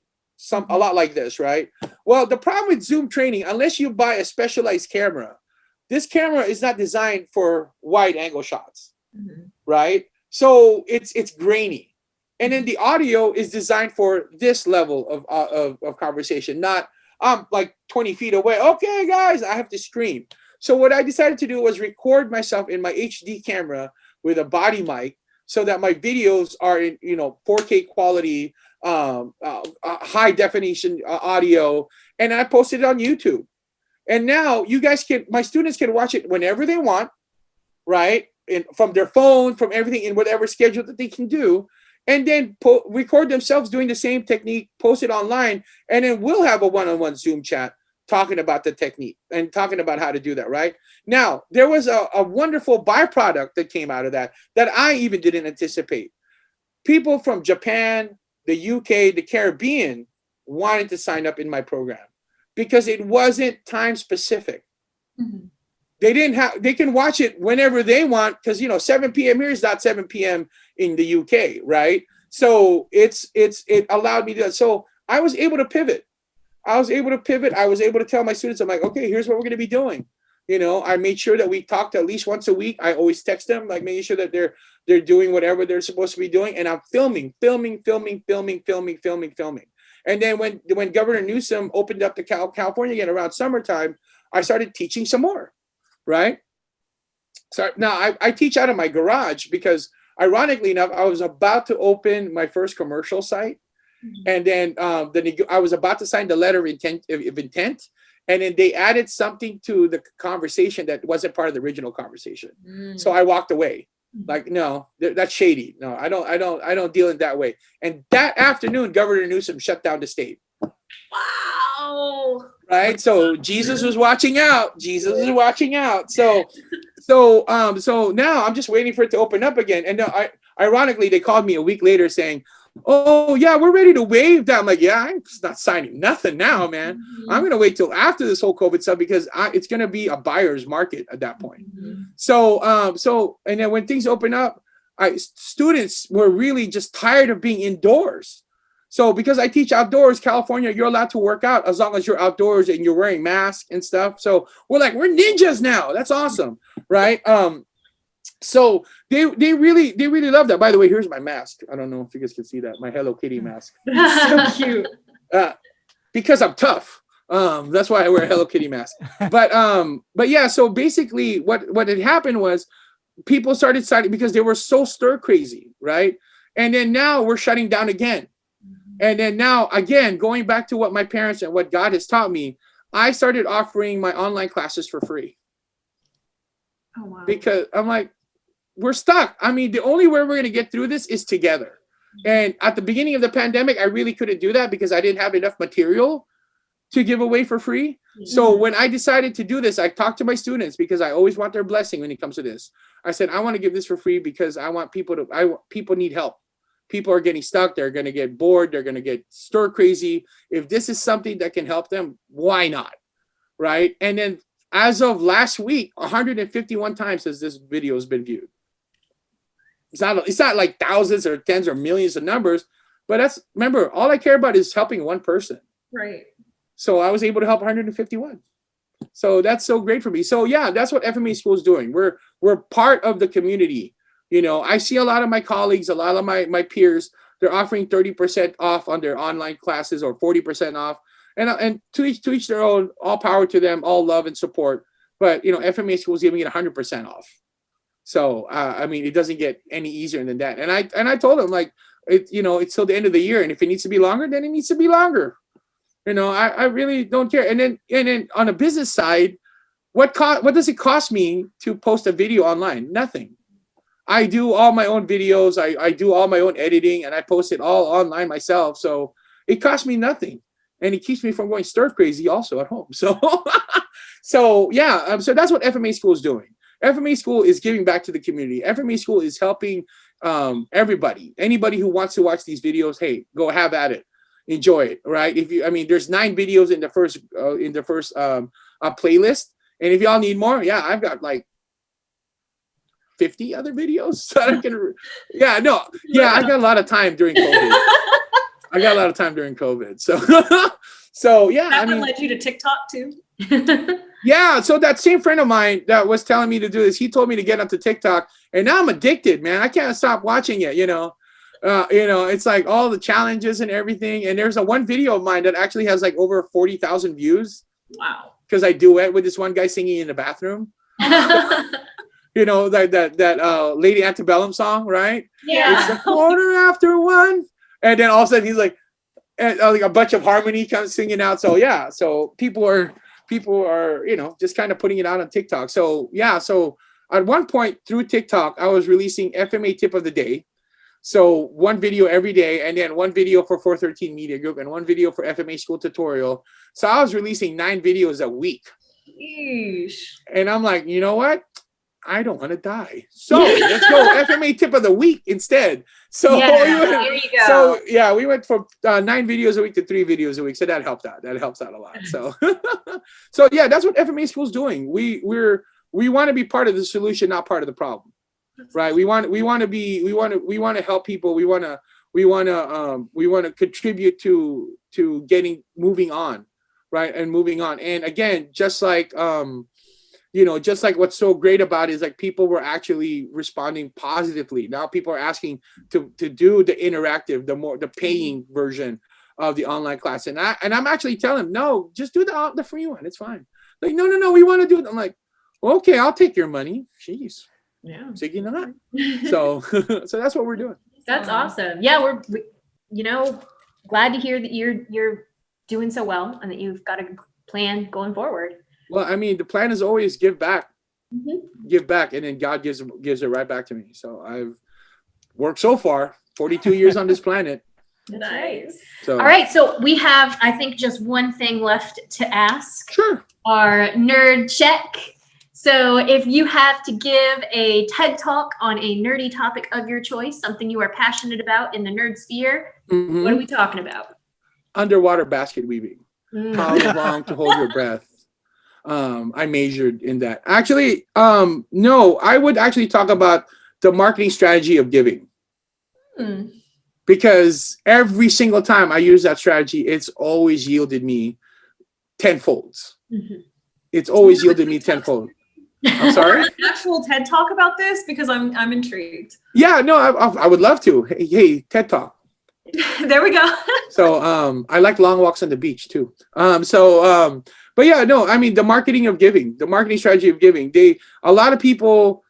S5: A lot like this, right? Well, the problem with Zoom training, unless you buy a specialized camera, this camera is not designed for wide angle shots, right? So it's grainy. And then the audio is designed for this level of conversation, not like 20 feet away. Okay, guys, I have to scream. So what I decided to do was record myself in my HD camera with a body mic, so that my videos are in, you know, 4K quality, high definition audio, and I posted it on YouTube. And now you guys my students can watch it whenever they want, right? And from their phone, from everything, in whatever schedule that they can do, and then record themselves doing the same technique, post it online, and then we'll have a one-on-one Zoom chat talking about the technique and talking about how to do that, right? Now, there was a wonderful byproduct that came out of that I even didn't anticipate. People from Japan, the UK, the Caribbean wanted to sign up in my program because it wasn't time specific. They can watch it whenever they want, because, you know, 7 p.m. here is not 7 p.m. in the UK, right? So it allowed me to, so I was able to pivot. I was able to tell my students, I'm like, okay, here's what we're going to be doing. You know, I made sure that we talked at least once a week. I always text them, like making sure that they're doing whatever they're supposed to be doing. And I'm filming. And then when Governor Newsom opened up to California again around summertime, I started teaching some more, right? So now I teach out of my garage because, ironically enough, I was about to open my first commercial site. And then I was about to sign the letter of intent, and then they added something to the conversation that wasn't part of the original conversation. So I walked away. Like, no, that's shady. No, I don't deal in that way. And that afternoon, Governor Newsom shut down the state.
S3: Wow.
S5: Right. So Jesus was watching out. Jesus is watching out. So now I'm just waiting for it to open up again. And ironically, they called me a week later saying, "Oh yeah, we're ready to waive that." I'm like, yeah, I'm not signing nothing now, man. I'm gonna wait till after this whole COVID stuff because it's gonna be a buyer's market at that point. So and then when things open up, students were really just tired of being indoors. So because I teach outdoors, California, you're allowed to work out as long as you're outdoors and you're wearing masks and stuff. So we're ninjas now. That's awesome, right? So they really love that. By the way, here's my mask. I don't know if you guys can see that, my Hello Kitty mask.
S2: So cute.
S5: Because I'm tough. That's why I wear a Hello Kitty mask. But yeah. So basically, what had happened was people started signing because they were so stir crazy, right? And then now we're shutting down again. And then now, again, going back to what my parents and what God has taught me, I started offering my online classes for free.
S2: Oh, wow.
S5: Because I'm like, we're stuck. I mean, the only way we're going to get through this is together. And at the beginning of the pandemic, I really couldn't do that because I didn't have enough material to give away for free. So when I decided to do this, I talked to my students because I always want their blessing when it comes to this. I said, I want to give this for free because people need help. People are getting stuck. They're going to get bored. They're going to get stir crazy. If this is something that can help them, why not? Right. And then as of last week, 151 times has this video has been viewed. It's not like thousands or tens or millions of numbers, but remember, all I care about is helping one person.
S2: Right.
S5: So I was able to help 151. So that's so great for me. So yeah, that's what FMA School is doing. We're part of the community. You know, I see a lot of my colleagues, a lot of my peers, they're offering 30% off on their online classes or 40% off. And to each their own, all power to them, all love and support. But, you know, FMA School is giving it 100% off. So, I mean, it doesn't get any easier than that. And I told them, like, it's till the end of the year. And if it needs to be longer, then it needs to be longer. You know, I really don't care. And then on a business side, what does it cost me to post a video online? Nothing. I do all my own videos. I do all my own editing and I post it all online myself. So it costs me nothing. And it keeps me from going stir crazy also at home. So, so that's what FMA School is doing. FMA School is giving back to the community. FMA School is helping everybody. Anybody who wants to watch these videos, hey, go have at it. Enjoy it, right? There's 9 videos in the first playlist. And if y'all need more, yeah, I've got like 50 other videos. So I got a lot of time during COVID. So yeah,
S2: that led you to TikTok too.
S5: Yeah, so that same friend of mine that was telling me to do this, he told me to get onto TikTok, and now I'm addicted, man. I can't stop watching it. It's like all the challenges and everything. And there's one video of mine that actually has like over 40,000 views.
S2: Wow.
S5: Because I duet with this one guy singing in the bathroom. That Lady Antebellum song, right?
S3: Yeah.
S5: It's 1:15. And then all of a sudden he's like a bunch of harmony comes singing out. So yeah, so people are just kind of putting it out on TikTok. So yeah, so at one point through TikTok, I was releasing FMA tip of the day. So one video every day, and then one video for 413 Media Group and one video for FMA School Tutorial. So I was releasing 9 videos a week.
S2: Yeesh.
S5: And I'm like, you know what? I don't want to die. So let's go FMA tip of the week instead. So
S3: there you go.
S5: So yeah, we went from 9 videos a week to 3 videos a week. So that helped out. That helps out a lot. So, so yeah, that's what FMA School is doing. We want to be part of the solution, not part of the problem. Right? We want to help people. We want to contribute to moving on, right? And moving on. And again, just like what's so great about it is like people were actually responding positively. Now people are asking to do the interactive, the paying version of the online class. And I'm actually telling them, no, just do the free one. It's fine. Like, no, we want to do it. I'm like, okay, I'll take your money. Jeez.
S2: Yeah.
S5: So you know that. So that's what we're doing.
S3: That's awesome. Yeah, we're glad to hear that you're doing so well and that you've got a plan going forward?
S5: Well, I mean, the plan is always give back,
S3: Mhm.
S5: give back, and then God gives it right back to me. So I've worked so far 42 years on this planet.
S3: Nice.
S5: So
S3: All right, so we have, I think, just one thing left to ask.
S5: sure.
S3: Our nerd check. So if you have to give a TED talk on a nerdy topic of your choice, something you are passionate about in the nerd sphere,
S5: Mhm.
S3: what are we talking about?
S5: Underwater basket weaving.
S3: Mm.
S5: How long to hold your breath? I majored in that. Actually, no, I would actually talk about the marketing strategy of giving.
S3: Hmm.
S5: Because every single time I use that strategy, it's always yielded me tenfolds.
S3: Mhm.
S5: It's always yielded me tenfold. I'm sorry?
S2: An actual TED talk about this because I'm intrigued.
S5: Yeah, no, I would love to. Hey, TED Talk.
S2: There we go.
S5: So I like long walks on the beach too. But yeah, no, I mean the marketing of giving, the marketing strategy of giving. A lot of people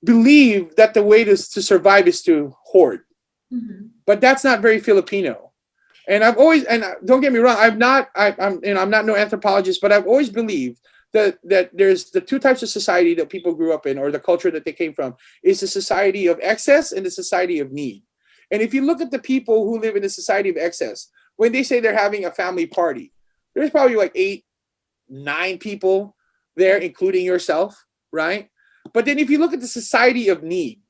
S5: believe that the way to survive is to hoard.
S2: Mhm.
S5: But that's not very Filipino. And I've always, and don't get me wrong, I'm not no anthropologist, but I've always believed that there's the two types of society that people grew up in, or the culture that they came from, is the society of excess and the society of need. And if you look at the people who live in the society of excess, when they say they're having a family party, there's probably like 8, 9 people there, including yourself, right? But then if you look at the society of need,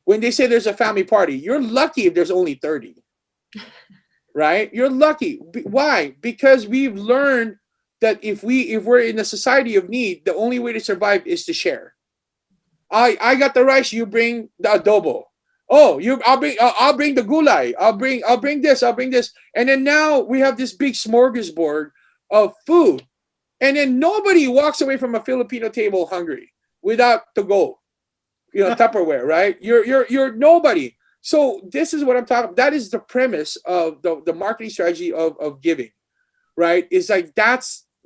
S5: when they say there's a family party, you're lucky if there's only 30, right? You're lucky. Why? Because we've learned that if we're in a society of need, the only way to survive is to share. I got the rice, you bring the adobo. Oh, I'll bring the gulay. I'll bring this. And then now we have this big smorgasbord of food. And then nobody walks away from a Filipino table hungry without to go. Tupperware, right? You're nobody. So this is what I'm talking about. That is the premise of the marketing strategy of giving, right? It's like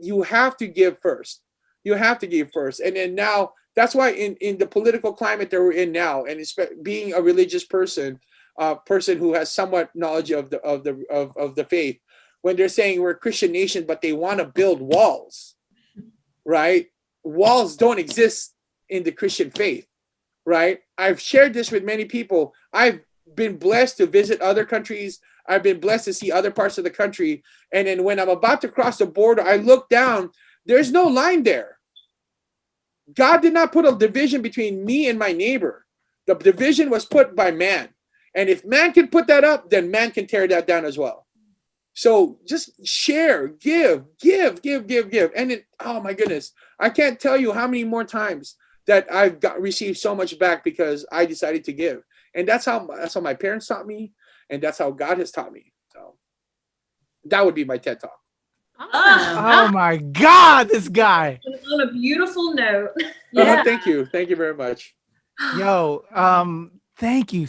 S5: you have to give first. You have to give first. And then now that's why in the political climate that we're in now, and being a religious person who has somewhat knowledge of the faith, when they're saying we're a Christian nation, but they want to build walls, right? Walls don't exist in the Christian faith. Right? I've shared this with many people. I've been blessed to visit other countries. I've been blessed to see other parts of the country. And then when I'm about to cross the border, I look down, there's no line there. God did not put a division between me and my neighbor. The division was put by man. And if man can put that up, then man can tear that down as well. So just share, give. And it, oh my goodness, I can't tell you how many more times that I've received so much back because I decided to give. And that's how my parents taught me, and that's how God has taught me. So that would be my TED Talk.
S3: Awesome.
S1: Oh my God, this guy.
S2: On a beautiful note.
S3: Yeah.
S5: Thank you very much.
S1: Yo, thank you,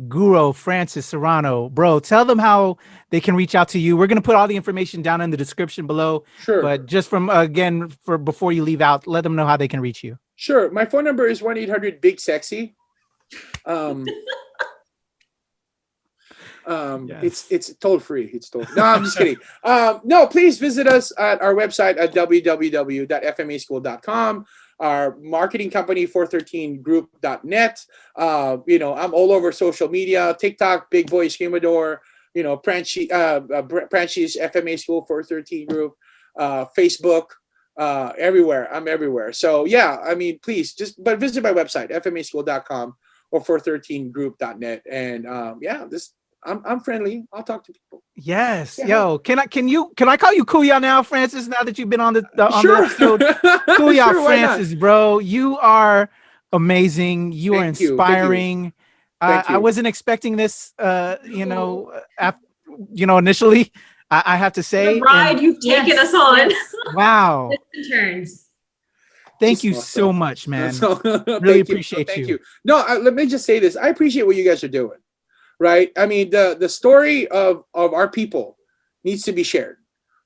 S1: Guro Francis Serrano. Bro, tell them how they can reach out to you. We're gonna put all the information down in the description below.
S5: Sure.
S1: But just for before you leave out, let them know how they can reach you.
S5: Sure. My phone number is 1-800-BIG-SEXY.
S1: Yes.
S5: It's toll free. No, I'm just kidding. No, please visit us at our website at www.fmaschool.com. Our marketing company 413group.net. I'm all over social media, TikTok, Big Boy Screamador, Francis FMA School 413 group, Facebook, everywhere. I'm everywhere. So yeah, I mean, please but visit my website, fmaschool.com or 413group.net. And I'm friendly. I'll talk to people.
S1: Yes.
S5: Yeah.
S1: Yo, can I call you Kuya now, Francis, now that you've been on the
S5: Sure.
S1: episode? Kuya
S5: Sure, why not?
S1: Francis, bro. You are amazing. You are
S5: Thank you.
S1: inspiring.
S5: Thank you.
S1: I wasn't expecting this initially. I have to say.
S2: The ride you've taken
S3: Yes.
S2: us on.
S3: Yes.
S1: Wow.
S3: Turns.
S1: Thank you
S5: Just
S1: so
S5: awesome.
S1: much, man.
S5: So,
S1: Really
S5: thank you.
S1: appreciate
S5: Thank
S1: you.
S5: you. No, let me just say this. I appreciate what you guys are doing. Right? I mean, the story of our people needs to be shared.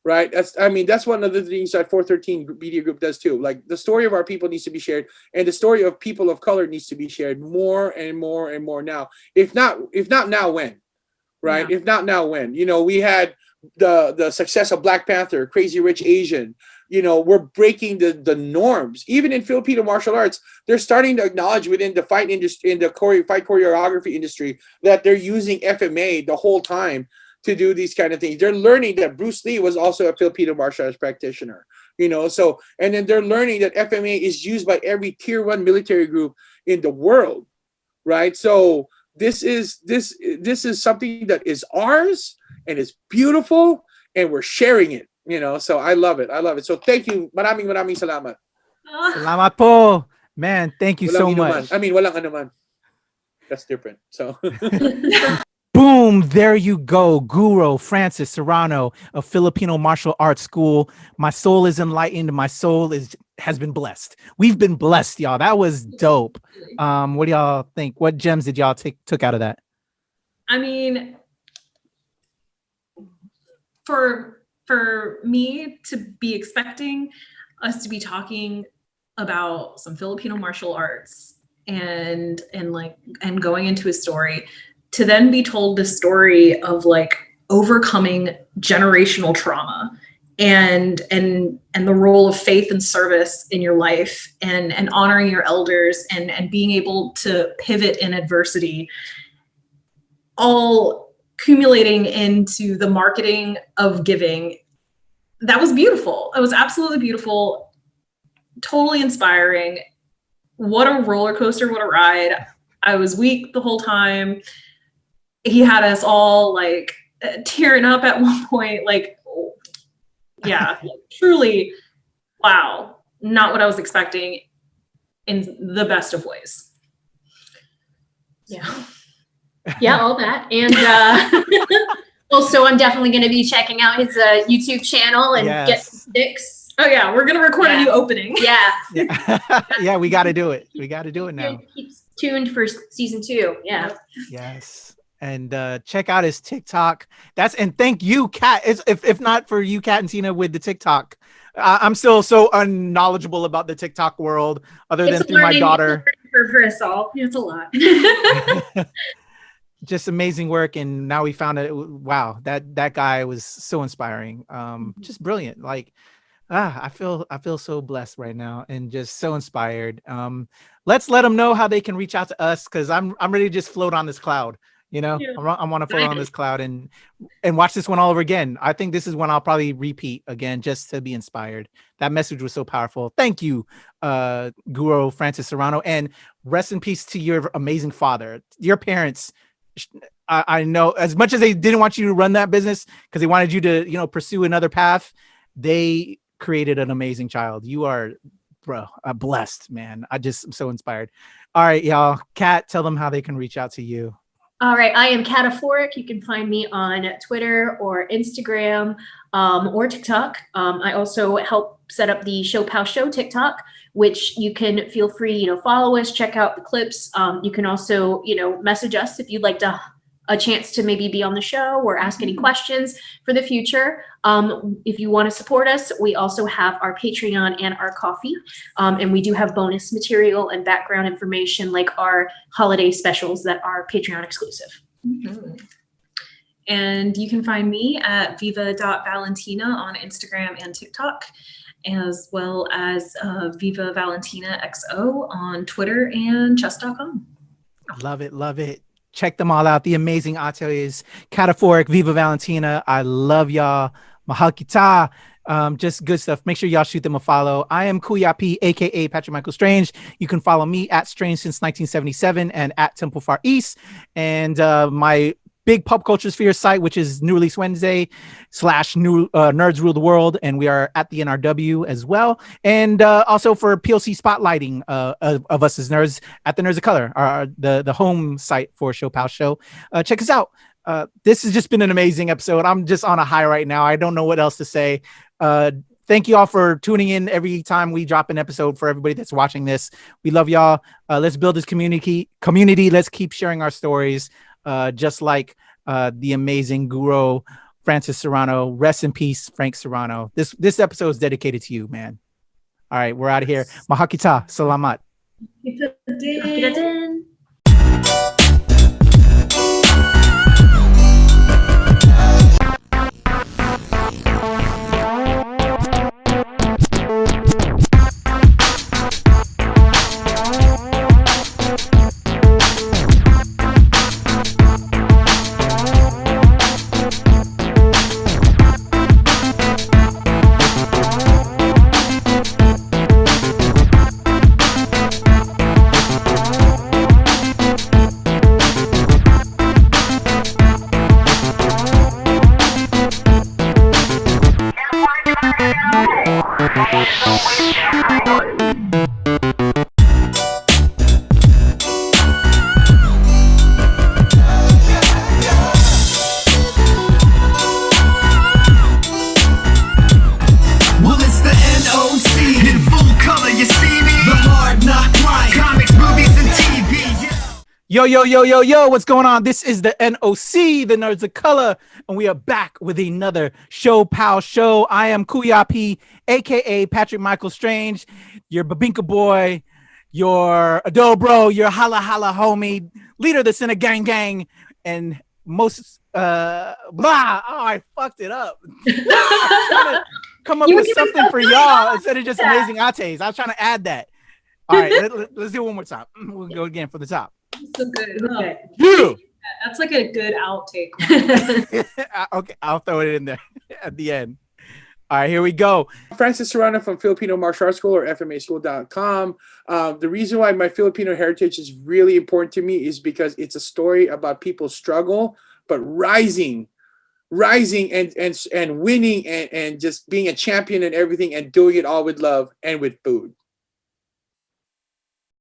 S5: Right? That's one of the things that 413 Media Group does too. Like, the story of our people needs to be shared, and the story of people of color needs to be shared more and more and more now. If not now, when? Right?
S2: Yeah.
S5: If not now, when? We had the success of Black Panther, Crazy Rich Asian. We're breaking the norms. Even in Filipino martial arts, they're starting to acknowledge within the fight industry, in the fight choreography industry, that they're using FMA the whole time to do these kind of things. They're learning that Bruce Lee was also a Filipino martial arts practitioner. So, and then they're learning that FMA is used by every tier 1 military group in the world, right? So this is something that is ours, and it's beautiful, and we're sharing it. So I love it. So thank you. Maraming salamat.
S1: Salamat po. Man, thank you so much.
S5: I mean, walang anuman. That's different. So
S1: boom, there you go. Guro Francis Serrano of Filipino Martial Arts School. My soul is enlightened. My soul has been blessed. We've been blessed, y'all. That was dope. What do y'all think? What gems did y'all took out of that?
S2: I mean, for me to be expecting us to be talking about some Filipino martial arts and going into a story, to then be told the story of like overcoming generational trauma and the role of faith and service in your life and honoring your elders and being able to pivot in adversity, all accumulating into the marketing of giving. That was beautiful. It was absolutely beautiful. Totally inspiring. What a roller coaster, what a ride. I was weak the whole time. He had us all like tearing up at one point. Like, yeah, truly, wow. Not what I was expecting in the best of ways. Yeah.
S3: Yeah, all that. And also, I'm definitely going to be checking out his YouTube channel and get some sticks.
S2: Oh, yeah. We're going to record a new opening.
S3: Yeah.
S1: Yeah, we got to do it. We got to do it now.
S3: Keep tuned for season 2. Yeah.
S1: Yes. And check out his TikTok. And thank you, Kat. If not for you, Kat and Tina, with the TikTok, I'm still so unknowledgeable about the TikTok world, other than through my daughter.
S3: For us all, it's a lot.
S1: Just amazing work, and now we found out. Wow, that guy was so inspiring. Just brilliant. Like, I feel so blessed right now, and just so inspired. Let's let them know how they can reach out to us, because I'm ready to just float on this cloud. I want to float on this cloud and watch this one all over again. I think this is one I'll probably repeat again just to be inspired. That message was so powerful. Thank you, Guro Francis Serrano, and rest in peace to your amazing father. Your parents, I know, as much as they didn't want you to run that business because they wanted you to, pursue another path, they created an amazing child. You are, bro, blessed, man. I'm so inspired. All right, y'all. Kat, tell them how they can reach out to you.
S3: All right, I am Cataphoric. You can find me on Twitter or Instagram or TikTok. I also help set up the ShoPowSho TikTok, which you can feel free, follow us, check out the clips. You can also, message us if you'd like a chance to maybe be on the show or ask any questions for the future. If you want to support us, we also have our Patreon and our Coffee. And we do have bonus material and background information like our holiday specials that are Patreon exclusive.
S2: Mm-hmm. And you can find me at viva.valentina on Instagram and TikTok, as well as Viva Valentina XO on Twitter and chess.com.
S1: Love it. Love it. Check them all out. The amazing ateliers, Cataphoric, Viva Valentina. I love y'all. Mahal kita. Just good stuff. Make sure y'all shoot them a follow. I am Kuya P, aka Patrick Michael Strange. You can follow me at Strange Since 1977 and at Temple Far East. And my big pop culture sphere site, which is New Release Wednesday / New Nerds Rule the World, and we are at the NRW as well, and also for POC spotlighting of us as nerds at the Nerds of Color, the home site for ShoPowSho. Check us out. This has just been an amazing episode. I'm just on a high right now. I don't know what else to say. Thank you all for tuning in every time we drop an episode. For everybody that's watching this, we love y'all. Let's build this community. Let's keep sharing our stories. Just like the amazing Guro Francis Serrano. Rest in peace, Frank Serrano. This episode is dedicated to you, man. All right, we're out of here. Mahal kita. Salamat.
S3: Kita din.
S6: Well, it's the NOC in full color, you see me? The hard knock life, comics, movies, and TV. Yeah.
S1: Yo, what's going on? This is the NOC, the Nerds of Color, and we are back with another ShoPowSho. I am Kuyapi, aka Patrick Michael Strange, your Babinka boy, your Adobro, your Hala homie, leader of the Cine Gang, and most I fucked it up. I'm trying to come up with something for y'all instead of just amazing ates. I was trying to add that. All right, let's do it one more time. We'll go again for the top.
S2: So good.
S3: Okay.
S1: Yeah.
S2: That's like a good outtake.
S1: Okay, I'll throw it in there at the end. All right, here we go.
S5: Francis Serrano from Filipino Martial Arts School or FMAschool.com. The reason why my Filipino heritage is really important to me is because it's a story about people's struggle, but rising and winning and just being a champion and everything and doing it all with love and with food.